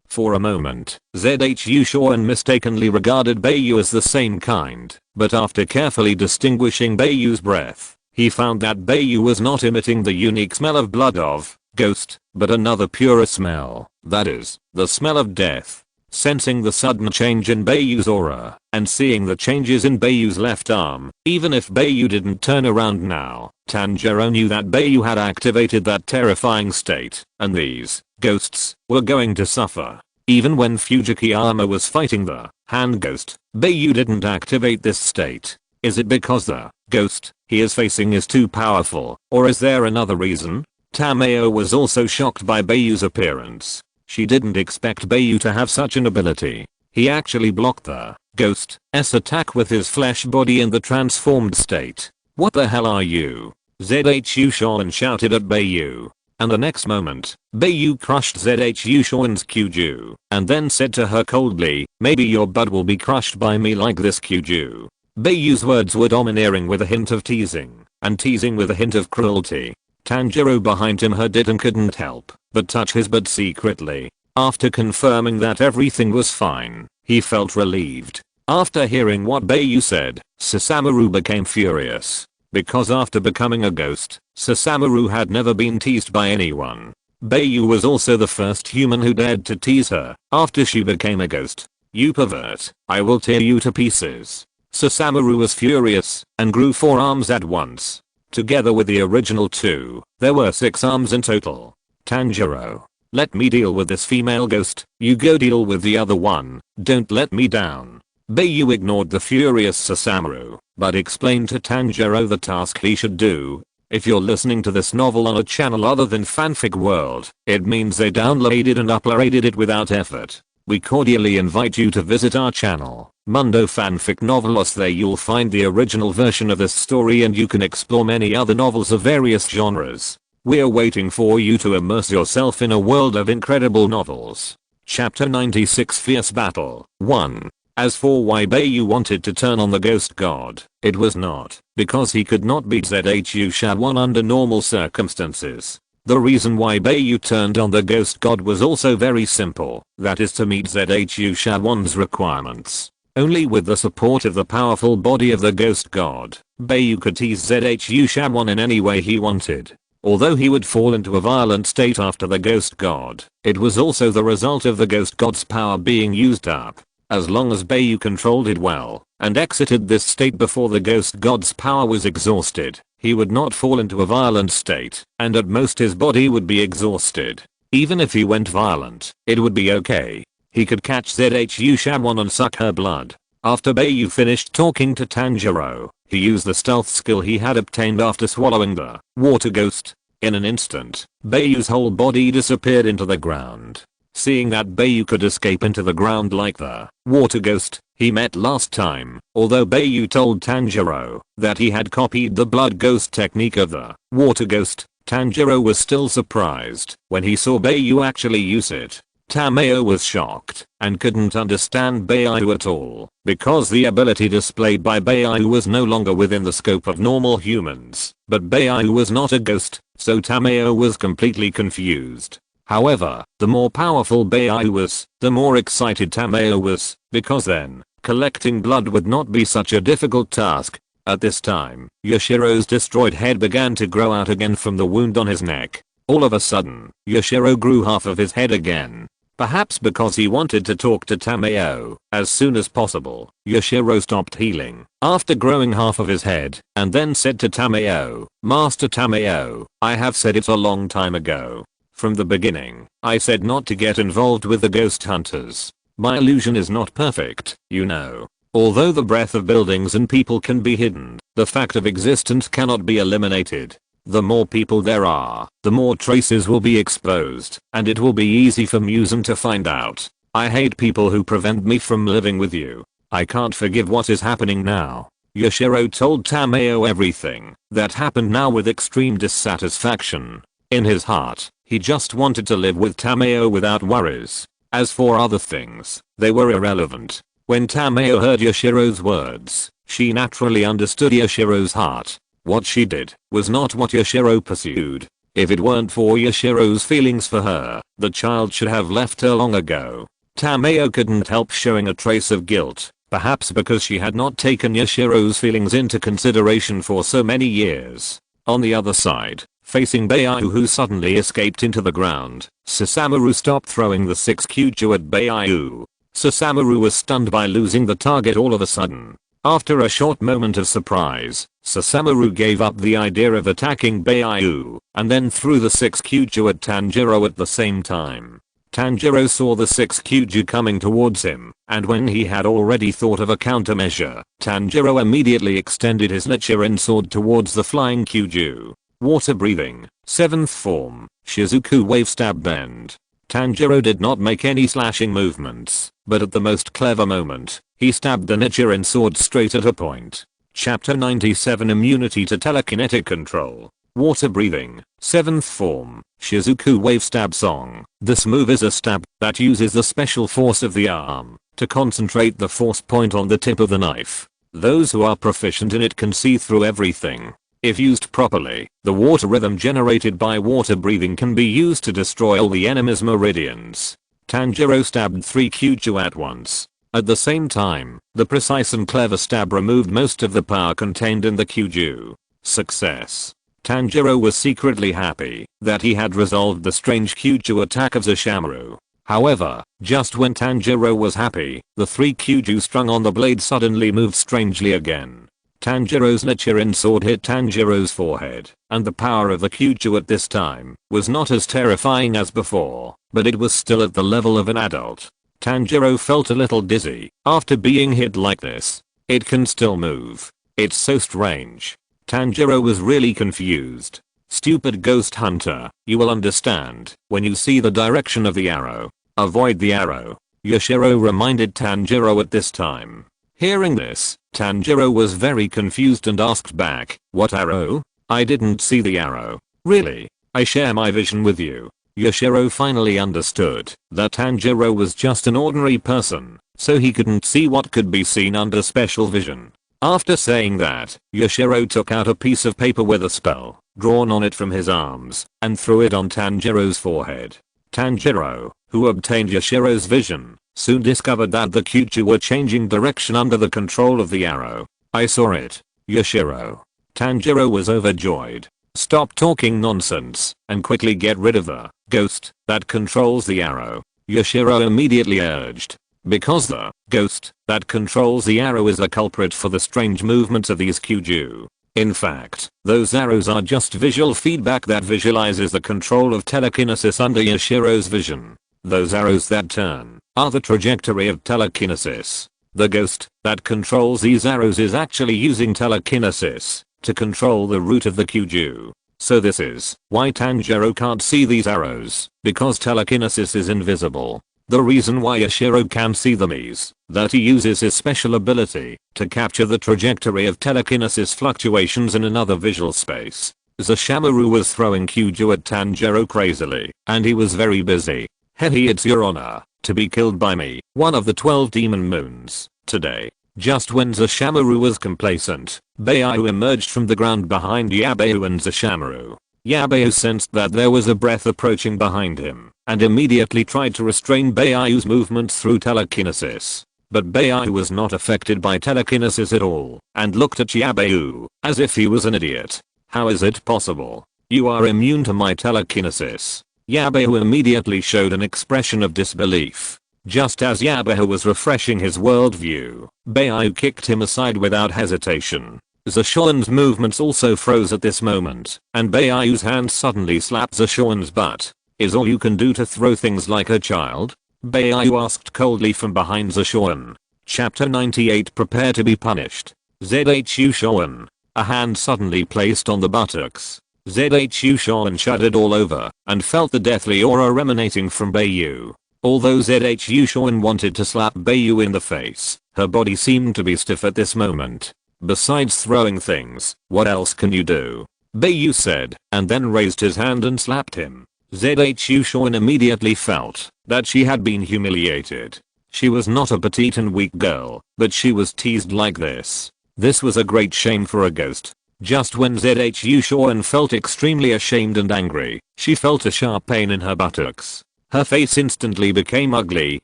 For a moment, Zhu Shoin mistakenly regarded Bai Yu as the same kind, but after carefully distinguishing Bai Yu's breath, he found that Bai Yu was not emitting the unique smell of blood of ghost, but another purer smell, that is, the smell of death. Sensing the sudden change in Bai Yu's aura, and seeing the changes in Bai Yu's left arm, even if Bai Yu didn't turn around now, Tanjiro knew that Bai Yu had activated that terrifying state, and these ghosts were going to suffer. Even when Fujikiyama was fighting the hand ghost, Bai Yu didn't activate this state. Is it because the ghost he is facing is too powerful, or is there another reason? Tameo was also shocked by Bai Yu's appearance. She didn't expect Bai Yu to have such an ability. He actually blocked the ghost's attack with his flesh body in the transformed state. "What the hell are you?" Zhu Shoin shouted at Bai Yu. And the next moment, Bai Yu crushed Zhu Shoin's Kyuju, and then said to her coldly, "Maybe your bud will be crushed by me like this Kyuju." Bai Yu's words were domineering with a hint of teasing, and teasing with a hint of cruelty. Tanjiro behind him heard it and couldn't help but touch his bud secretly. After confirming that everything was fine, he felt relieved. After hearing what Bai Yu said, Sesshomaru became furious. Because after becoming a ghost, Sesshomaru had never been teased by anyone. Bai Yu was also the first human who dared to tease her after she became a ghost. "You pervert, I will tear you to pieces." Susamu was furious and grew 4 arms at once. Together with the original 2, there were 6 arms in total. Tanjiro, "Let me deal with this female ghost, you go deal with the other one, don't let me down." Bai Yu ignored the furious Susamu, but explained to Tanjiro the task he should do. If you're listening to this novel on a channel other than Fanfic World, it means they downloaded and uploaded it without effort. We cordially invite you to visit our channel, Mundo Fanfic Novelos. There you'll find the original version of this story and you can explore many other novels of various genres. We're waiting for you to immerse yourself in a world of incredible novels. Chapter 96 Fierce Battle 1. As for why Bai Yu wanted to turn on the ghost god, it was not because he could not beat Zhu Shawan under normal circumstances. The reason why Bai Yu turned on the ghost god was also very simple, that is to meet Zhu Shawan's requirements. Only with the support of the powerful body of the ghost god, Bai Yu could tease Zhu Shawan in any way he wanted. Although he would fall into a violent state after the ghost god, it was also the result of the ghost god's power being used up. As long as Bai Yu controlled it well, and exited this state before the ghost god's power was exhausted, he would not fall into a violent state, and at most his body would be exhausted. Even if he went violent, it would be okay. He could catch Zhu Shawan and suck her blood. After Bai Yu finished talking to Tanjiro, he used the stealth skill he had obtained after swallowing the water ghost. In an instant, Bai Yu's whole body disappeared into the ground. Seeing that Bai Yu could escape into the ground like the water ghost he met last time, although Bai Yu told Tanjiro that he had copied the blood ghost technique of the water ghost, Tanjiro was still surprised when he saw Bai Yu actually use it. Tameo was shocked and couldn't understand Bai Yu at all, because the ability displayed by Bai Yu was no longer within the scope of normal humans, but Bai Yu was not a ghost, so Tameo was completely confused. However, the more powerful Bai Yu was, the more excited Tameo was, because then, collecting blood would not be such a difficult task. At this time, Yoshiro's destroyed head began to grow out again from the wound on his neck. All of a sudden, Yoshiro grew half of his head again. Perhaps because he wanted to talk to Tameo as soon as possible, Yoshiro stopped healing after growing half of his head, and then said to Tameo, "Master Tameo, I have said it a long time ago. From the beginning, I said not to get involved with the ghost hunters. My illusion is not perfect, you know. Although the breath of buildings and people can be hidden, the fact of existence cannot be eliminated. The more people there are, the more traces will be exposed, and it will be easy for Musen to find out. I hate people who prevent me from living with you. I can't forgive what is happening now." Yoshiro told Tameo everything that happened now with extreme dissatisfaction. In his heart, he just wanted to live with Tameo without worries. As for other things, they were irrelevant. When Tameo heard Yoshiro's words, she naturally understood Yoshiro's heart. What she did was not what Yoshiro pursued. If it weren't for Yoshiro's feelings for her, the child should have left her long ago. Tameo couldn't help showing a trace of guilt, perhaps because she had not taken Yoshiro's feelings into consideration for so many years. On the other side, facing Bai Yu, who suddenly escaped into the ground, Susamu stopped throwing the 6 Kyuju at Bai Yu. Susamu was stunned by losing the target all of a sudden. After a short moment of surprise, Susamu gave up the idea of attacking Bai Yu, and then threw the 6 Kyuju at Tanjiro at the same time. Tanjiro saw the 6 Kyuju coming towards him, and when he had already thought of a countermeasure, Tanjiro immediately extended his Nichiren sword towards the flying Kyuju. Water breathing, 7th form, Shizuku wave stab bend. Tanjiro did not make any slashing movements, but at the most clever moment, he stabbed the Nichiren sword straight at a point. Chapter 97 Immunity to telekinetic control. Water breathing, 7th form, Shizuku wave stab song. This move is a stab that uses the special force of the arm to concentrate the force point on the tip of the knife. Those who are proficient in it can see through everything. If used properly, the water rhythm generated by water breathing can be used to destroy all the enemy's meridians. Tanjiro stabbed 3 Kyuju at once. At the same time, the precise and clever stab removed most of the power contained in the Kyuju. Success. Tanjiro was secretly happy that he had resolved the strange Kyuju attack of Sesshomaru. However, just when Tanjiro was happy, the 3 Kyuju strung on the blade suddenly moved strangely again. Tanjiro's Nichirin sword hit Tanjiro's forehead, and the power of the Kyuju at this time was not as terrifying as before, but it was still at the level of an adult. Tanjiro felt a little dizzy after being hit like this. It can still move. It's so strange. Tanjiro was really confused. Stupid ghost hunter, you will understand when you see the direction of the arrow. Avoid the arrow. Yoshiro reminded Tanjiro at this time. Hearing this, Tanjiro was very confused and asked back, what arrow? I didn't see the arrow. Really? I share my vision with you. Yoshiro finally understood that Tanjiro was just an ordinary person, so he couldn't see what could be seen under special vision. After saying that, Yoshiro took out a piece of paper with a spell drawn on it from his arms and threw it on Tanjiro's forehead. Tanjiro, who obtained Yoshiro's vision, soon discovered that the Kyuju were changing direction under the control of the arrow. I saw it. Yoshiro. Tanjiro was overjoyed. Stop talking nonsense and quickly get rid of the ghost that controls the arrow, Yoshiro immediately urged. Because the ghost that controls the arrow is the culprit for the strange movements of these Kyuju. In fact, those arrows are just visual feedback that visualizes the control of telekinesis under Yoshiro's vision. Those arrows that turn are the trajectory of telekinesis. The ghost that controls these arrows is actually using telekinesis to control the route of the Kyuju. So this is why Tanjiro can't see these arrows, because telekinesis is invisible. The reason why Yoshiro can see them is that he uses his special ability to capture the trajectory of telekinesis fluctuations in another visual space. Sesshomaru was throwing Kyuju at Tanjiro crazily, and he was very busy. Hehe, it's your honor to be killed by me, one of the 12 demon moons, today. Just when Sesshomaru was complacent, Bai Yu emerged from the ground behind Yaiba and Sesshomaru. Yaiba sensed that there was a breath approaching behind him, and immediately tried to restrain Bai Yu's movements through telekinesis. But Bai Yu was not affected by telekinesis at all, and looked at Yaiba as if he was an idiot. How is it possible? You are immune to my telekinesis. Yaiba immediately showed an expression of disbelief. Just as Yaiba was refreshing his worldview, Bai Yu kicked him aside without hesitation. Zashoan's movements also froze at this moment, and Bai Yu's hand suddenly slapped Zashoan's butt. Is all you can do to throw things like a child? Bai Yu asked coldly from behind Zashoan. Chapter 98 Prepare to be punished. ZHU Shoan. A hand suddenly placed on the buttocks. ZHU Shoan shuddered all over and felt the deathly aura emanating from Bai Yu. Although ZHU Shoan wanted to slap Bai Yu in the face, her body seemed to be stiff at this moment. Besides throwing things, what else can you do? Bai Yu said, and then raised his hand and slapped him. ZHU Shoan immediately felt that she had been humiliated. She was not a petite and weak girl, but she was teased like this. This was a great shame for a ghost. Just when ZHU Shoan felt extremely ashamed and angry, she felt a sharp pain in her buttocks. Her face instantly became ugly,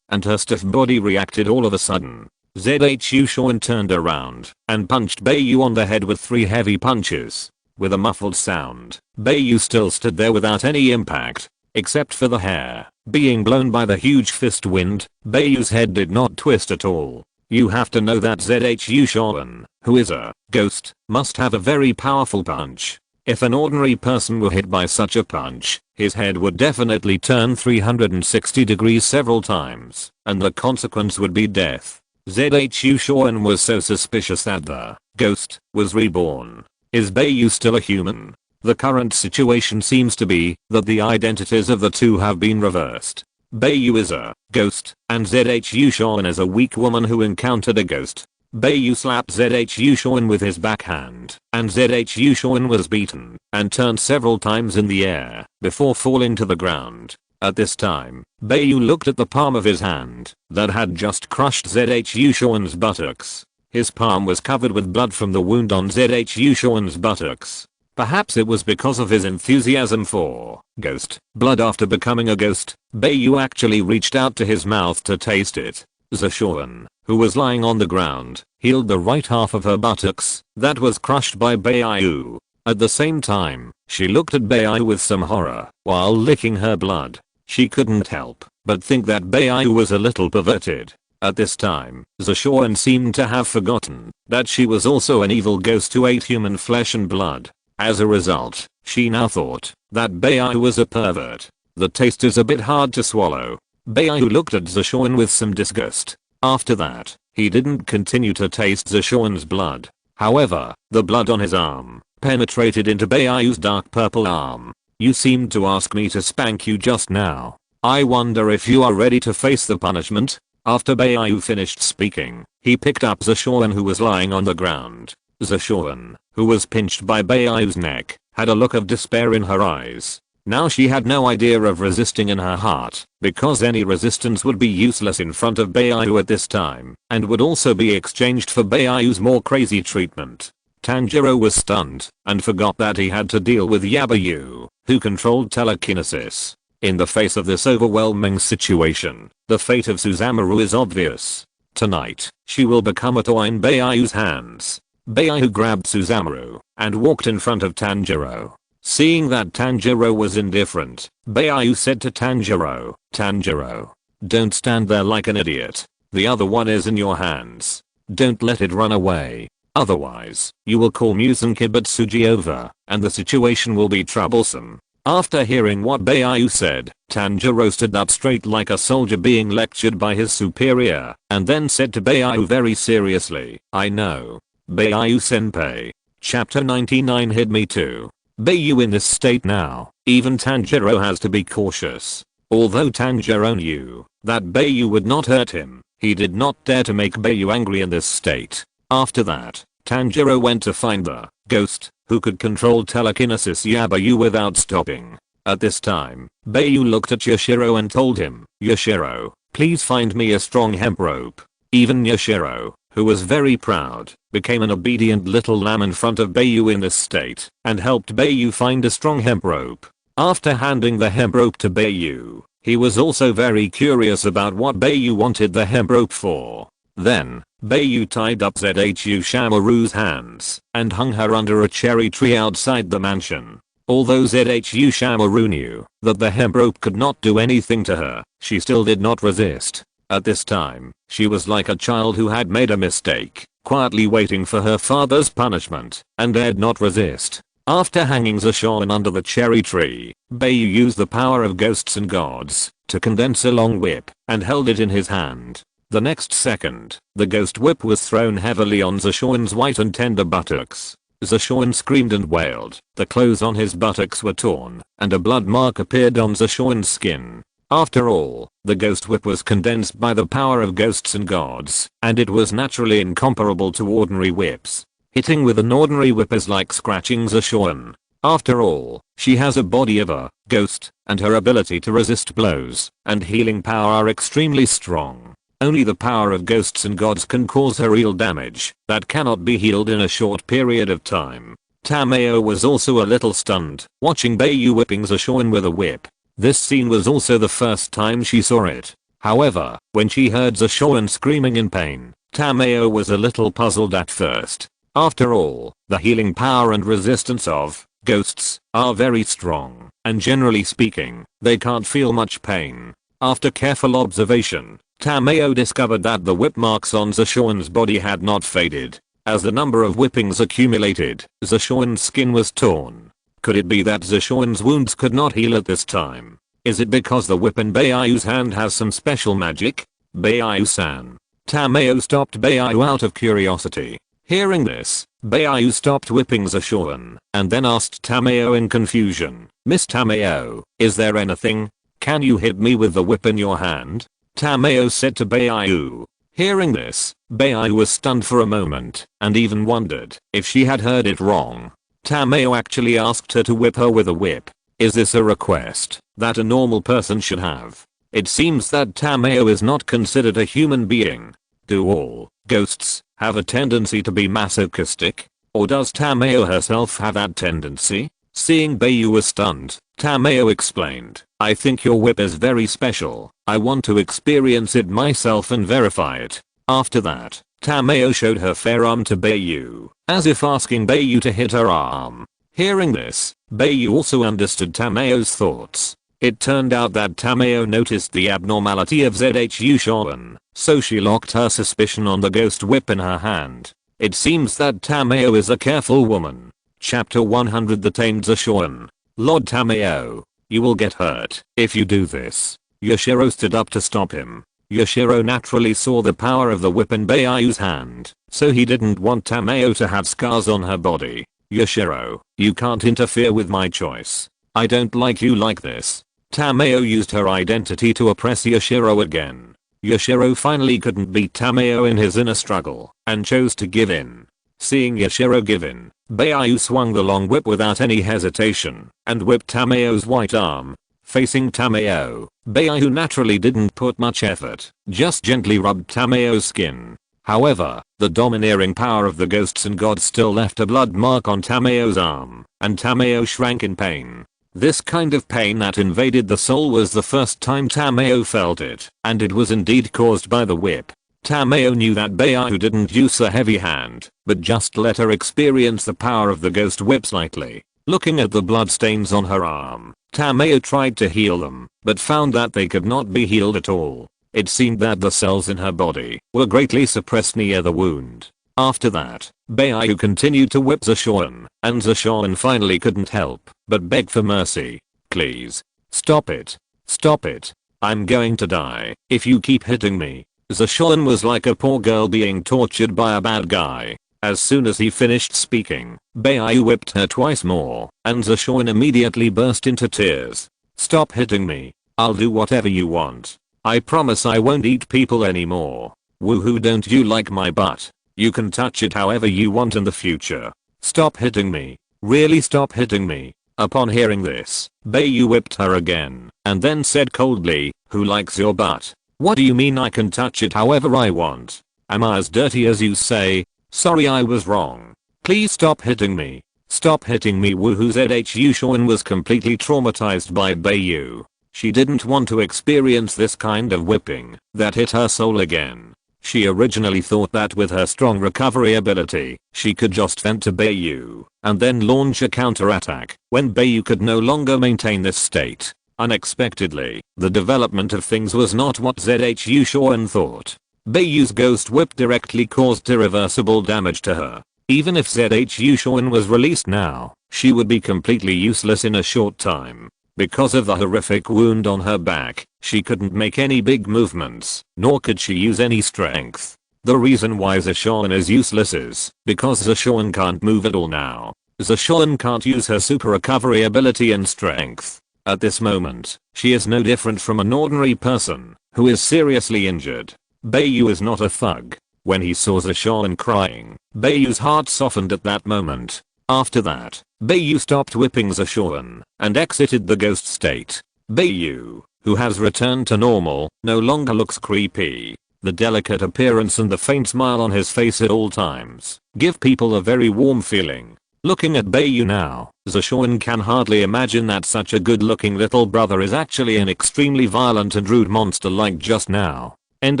and her stiff body reacted all of a sudden. ZHU Shoan turned around and punched Bai Yu on the head with 3 heavy punches. With a muffled sound, Bai Yu still stood there without any impact, except for the hair being blown by the huge fist wind. Bai Yu's head did not twist at all. You have to know that ZHU Shoan, who is a ghost, must have a very powerful punch. If an ordinary person were hit by such a punch, his head would definitely turn 360 degrees several times, and the consequence would be death. ZHU Shoan was so suspicious that the ghost was reborn. Is Bai Yu still a human? The current situation seems to be that the identities of the two have been reversed. Bai Yu is a ghost, and ZHU Shoan is a weak woman who encountered a ghost. Bai Yu slapped ZHU Shoan with his backhand, and ZHU Shoan was beaten and turned several times in the air before falling to the ground. At this time, Bai Yu looked at the palm of his hand that had just crushed ZHU Shoan's buttocks. His palm was covered with blood from the wound on ZHU Shoan's buttocks. Perhaps it was because of his enthusiasm for ghost blood after becoming a ghost. Bai Yu actually reached out to his mouth to taste it. Zashoan, who was lying on the ground, healed the right half of her buttocks that was crushed by Bai Yu. At the same time, she looked at Bai Yu with some horror while licking her blood. She couldn't help but think that Bai Yu was a little perverted. At this time, Zashoin seemed to have forgotten that she was also an evil ghost who ate human flesh and blood. As a result, she now thought that Bai Yu was a pervert. The taste is a bit hard to swallow. Bai Yu looked at Zashoin with some disgust. After that, he didn't continue to taste Zashoin's blood. However, the blood on his arm penetrated into Bai Yu's dark purple arm. You seemed to ask me to spank you just now. I wonder if you are ready to face the punishment. After Bai Yu finished speaking, he picked up Zashoin who was lying on the ground. Zashoin, who was pinched by Bai Yu's neck, had a look of despair in her eyes. Now she had no idea of resisting in her heart, because any resistance would be useless in front of Bai Yu at this time, and would also be exchanged for Bai Yu's more crazy treatment. Tanjiro was stunned, and forgot that he had to deal with Yaiba, who controlled telekinesis. In the face of this overwhelming situation, the fate of Suzamoru is obvious. Tonight, she will become a toy in Bai Yu's hands. Bai Yu grabbed Suzamoru, and walked in front of Tanjiro. Seeing that Tanjiro was indifferent, Bai Yu said to Tanjiro, "Tanjiro, don't stand there like an idiot. The other one is in your hands. Don't let it run away. Otherwise, you will call Muzan Kibutsuji over, and the situation will be troublesome." After hearing what Bai Yu said, Tanjiro stood up straight like a soldier being lectured by his superior, and then said to Bai Yu very seriously, "I know. Bai Yu senpai." Chapter 99 hit me too. Bai Yu in this state now, even Tanjiro has to be cautious. Although Tanjiro knew that Bai Yu would not hurt him, he did not dare to make Bai Yu angry in this state. After that, Tanjiro went to find the ghost who could control telekinesis Yaiba without stopping. At this time, Bai Yu looked at Yashiro and told him, "Yashiro, please find me a strong hemp rope." Even Yashiro, who was very proud, became an obedient little lamb in front of Bai Yu in this state, and helped Bai Yu find a strong hemp rope. After handing the hemp rope to Bai Yu, he was also very curious about what Bai Yu wanted the hemp rope for. Then, Bai Yu tied up Zhu Shamaru's hands, and hung her under a cherry tree outside the mansion. Although Zhu Shamaru knew that the hemp rope could not do anything to her, she still did not resist. At this time, she was like a child who had made a mistake, quietly waiting for her father's punishment, and dared not resist. After hanging Zashoin under the cherry tree, Bai Yu used the power of ghosts and gods to condense a long whip, and held it in his hand. The next second, the ghost whip was thrown heavily on Zashoin's white and tender buttocks. Zashoin screamed and wailed, the clothes on his buttocks were torn, and a blood mark appeared on Zashoin's skin. After all, the ghost whip was condensed by the power of ghosts and gods, and it was naturally incomparable to ordinary whips. Hitting with an ordinary whip is like scratching Zashoin. After all, she has a body of a ghost, and her ability to resist blows and healing power are extremely strong. Only the power of ghosts and gods can cause her real damage that cannot be healed in a short period of time. Tomioka was also a little stunned, watching Bai Yu whipping Zashoin with a whip. This scene was also the first time she saw it. However, when she heard Zashoin screaming in pain, Tomioka was a little puzzled at first. After all, the healing power and resistance of ghosts are very strong, and generally speaking, they can't feel much pain. After careful observation, Tomioka discovered that the whip marks on Zashoin's body had not faded. As the number of whippings accumulated, Zashoin's skin was torn. Could it be that Zashoin's wounds could not heal at this time? Is it because the whip in Bai Yu's hand has some special magic? Bai Yu-san. Tomioka stopped Bai Yu out of curiosity. Hearing this, Bai Yu stopped whipping Zashoin, and then asked Tomioka in confusion, "Miss Tomioka, is there anything? Can you hit me with the whip in your hand?" Tomioka said to Bai Yu. Hearing this, Bai Yu was stunned for a moment, and even wondered if she had heard it wrong. Tomioka actually asked her to whip her with a whip. Is this a request that a normal person should have? It seems that Tomioka is not considered a human being. Do all ghosts have a tendency to be masochistic? Or does Tomioka herself have that tendency? Seeing Bai Yu was stunned, Tomioka explained, "I think your whip is very special. I want to experience it myself and verify it." After that, Tomioka showed her fair arm to Bai Yu, as if asking Bai Yu to hit her arm. Hearing this, Bai Yu also understood Tameo's thoughts. It turned out that Tameo noticed the abnormality of ZHU Shonen, so she locked her suspicion on the ghost whip in her hand. It seems that Tameo is a careful woman. Chapter 100 The Tamed Shonen. Lord Tameo, you will get hurt if you do this. Yoshiro stood up to stop him. Yoshiro naturally saw the power of the whip in Bai Yu's hand, so he didn't want Tameo to have scars on her body. Yoshiro, you can't interfere with my choice. I don't like you like this. Tameo used her identity to oppress Yoshiro again. Yoshiro finally couldn't beat Tameo in his inner struggle and chose to give in. Seeing Yoshiro give in, Bai Yu swung the long whip without any hesitation and whipped Tameo's white arm. Facing Tameo, Bai Yu naturally didn't put much effort, just gently rubbed Tameo's skin. However, the domineering power of the ghosts and gods still left a blood mark on Tameo's arm, and Tameo shrank in pain. This kind of pain that invaded the soul was the first time Tameo felt it, and it was indeed caused by the whip. Tameo knew that Bai Yu didn't use a heavy hand, but just let her experience the power of the ghost whip slightly. Looking at the bloodstains on her arm, Tameo tried to heal them, but found that they could not be healed at all. It seemed that the cells in her body were greatly suppressed near the wound. After that, Bai Yu continued to whip the Shonen, and the Shonen finally couldn't help but beg for mercy. Please. Stop it. Stop it. I'm going to die if you keep hitting me. The Shonen was like a poor girl being tortured by a bad guy. As soon as he finished speaking, Bai Yu whipped her twice more, and the Shonen immediately burst into tears. Stop hitting me. I'll do whatever you want. I promise I won't eat people anymore. Woohoo, don't you like my butt? You can touch it however you want in the future. Stop hitting me. Really stop hitting me. Upon hearing this, Bai Yu whipped her again, and then said coldly, who likes your butt? What do you mean I can touch it however I want? Am I as dirty as you say? Sorry, I was wrong. Please stop hitting me. Stop hitting me. Woohoo. ZHU Shonen was completely traumatized by Bai Yu. She didn't want to experience this kind of whipping that hit her soul again. She originally thought that with her strong recovery ability, she could just vent to Bai Yu and then launch a counterattack when Bai Yu could no longer maintain this state. Unexpectedly, the development of things was not what ZHU Shonen thought. Bai Yu's ghost whip directly caused irreversible damage to her. Even if ZHU Shonen was released now, she would be completely useless in a short time. Because of the horrific wound on her back, she couldn't make any big movements, nor could she use any strength. The reason why the Shonen is useless is because the Shonen can't move at all now. The Shonen can't use her super recovery ability and strength. At this moment, she is no different from an ordinary person who is seriously injured. Bai Yu is not a thug. When he saw the Shonen crying, Bai Yu's heart softened at that moment. After that, Bai Yu stopped whipping the Shonen and exited the ghost state. Bai Yu, who has returned to normal, no longer looks creepy. The delicate appearance and the faint smile on his face at all times give people a very warm feeling. Looking at Bai Yu now, the Shonen can hardly imagine that such a good looking little brother is actually an extremely violent and rude monster like just now. End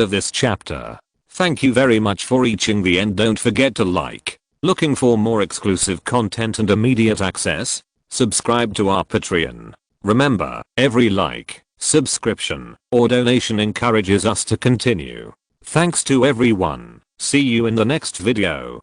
of this chapter. Thank you very much for reaching the end. Don't forget to like. Looking for more exclusive content and immediate access? Subscribe to our Patreon. Remember, every like, subscription, or donation encourages us to continue. Thanks to everyone. See you in the next video.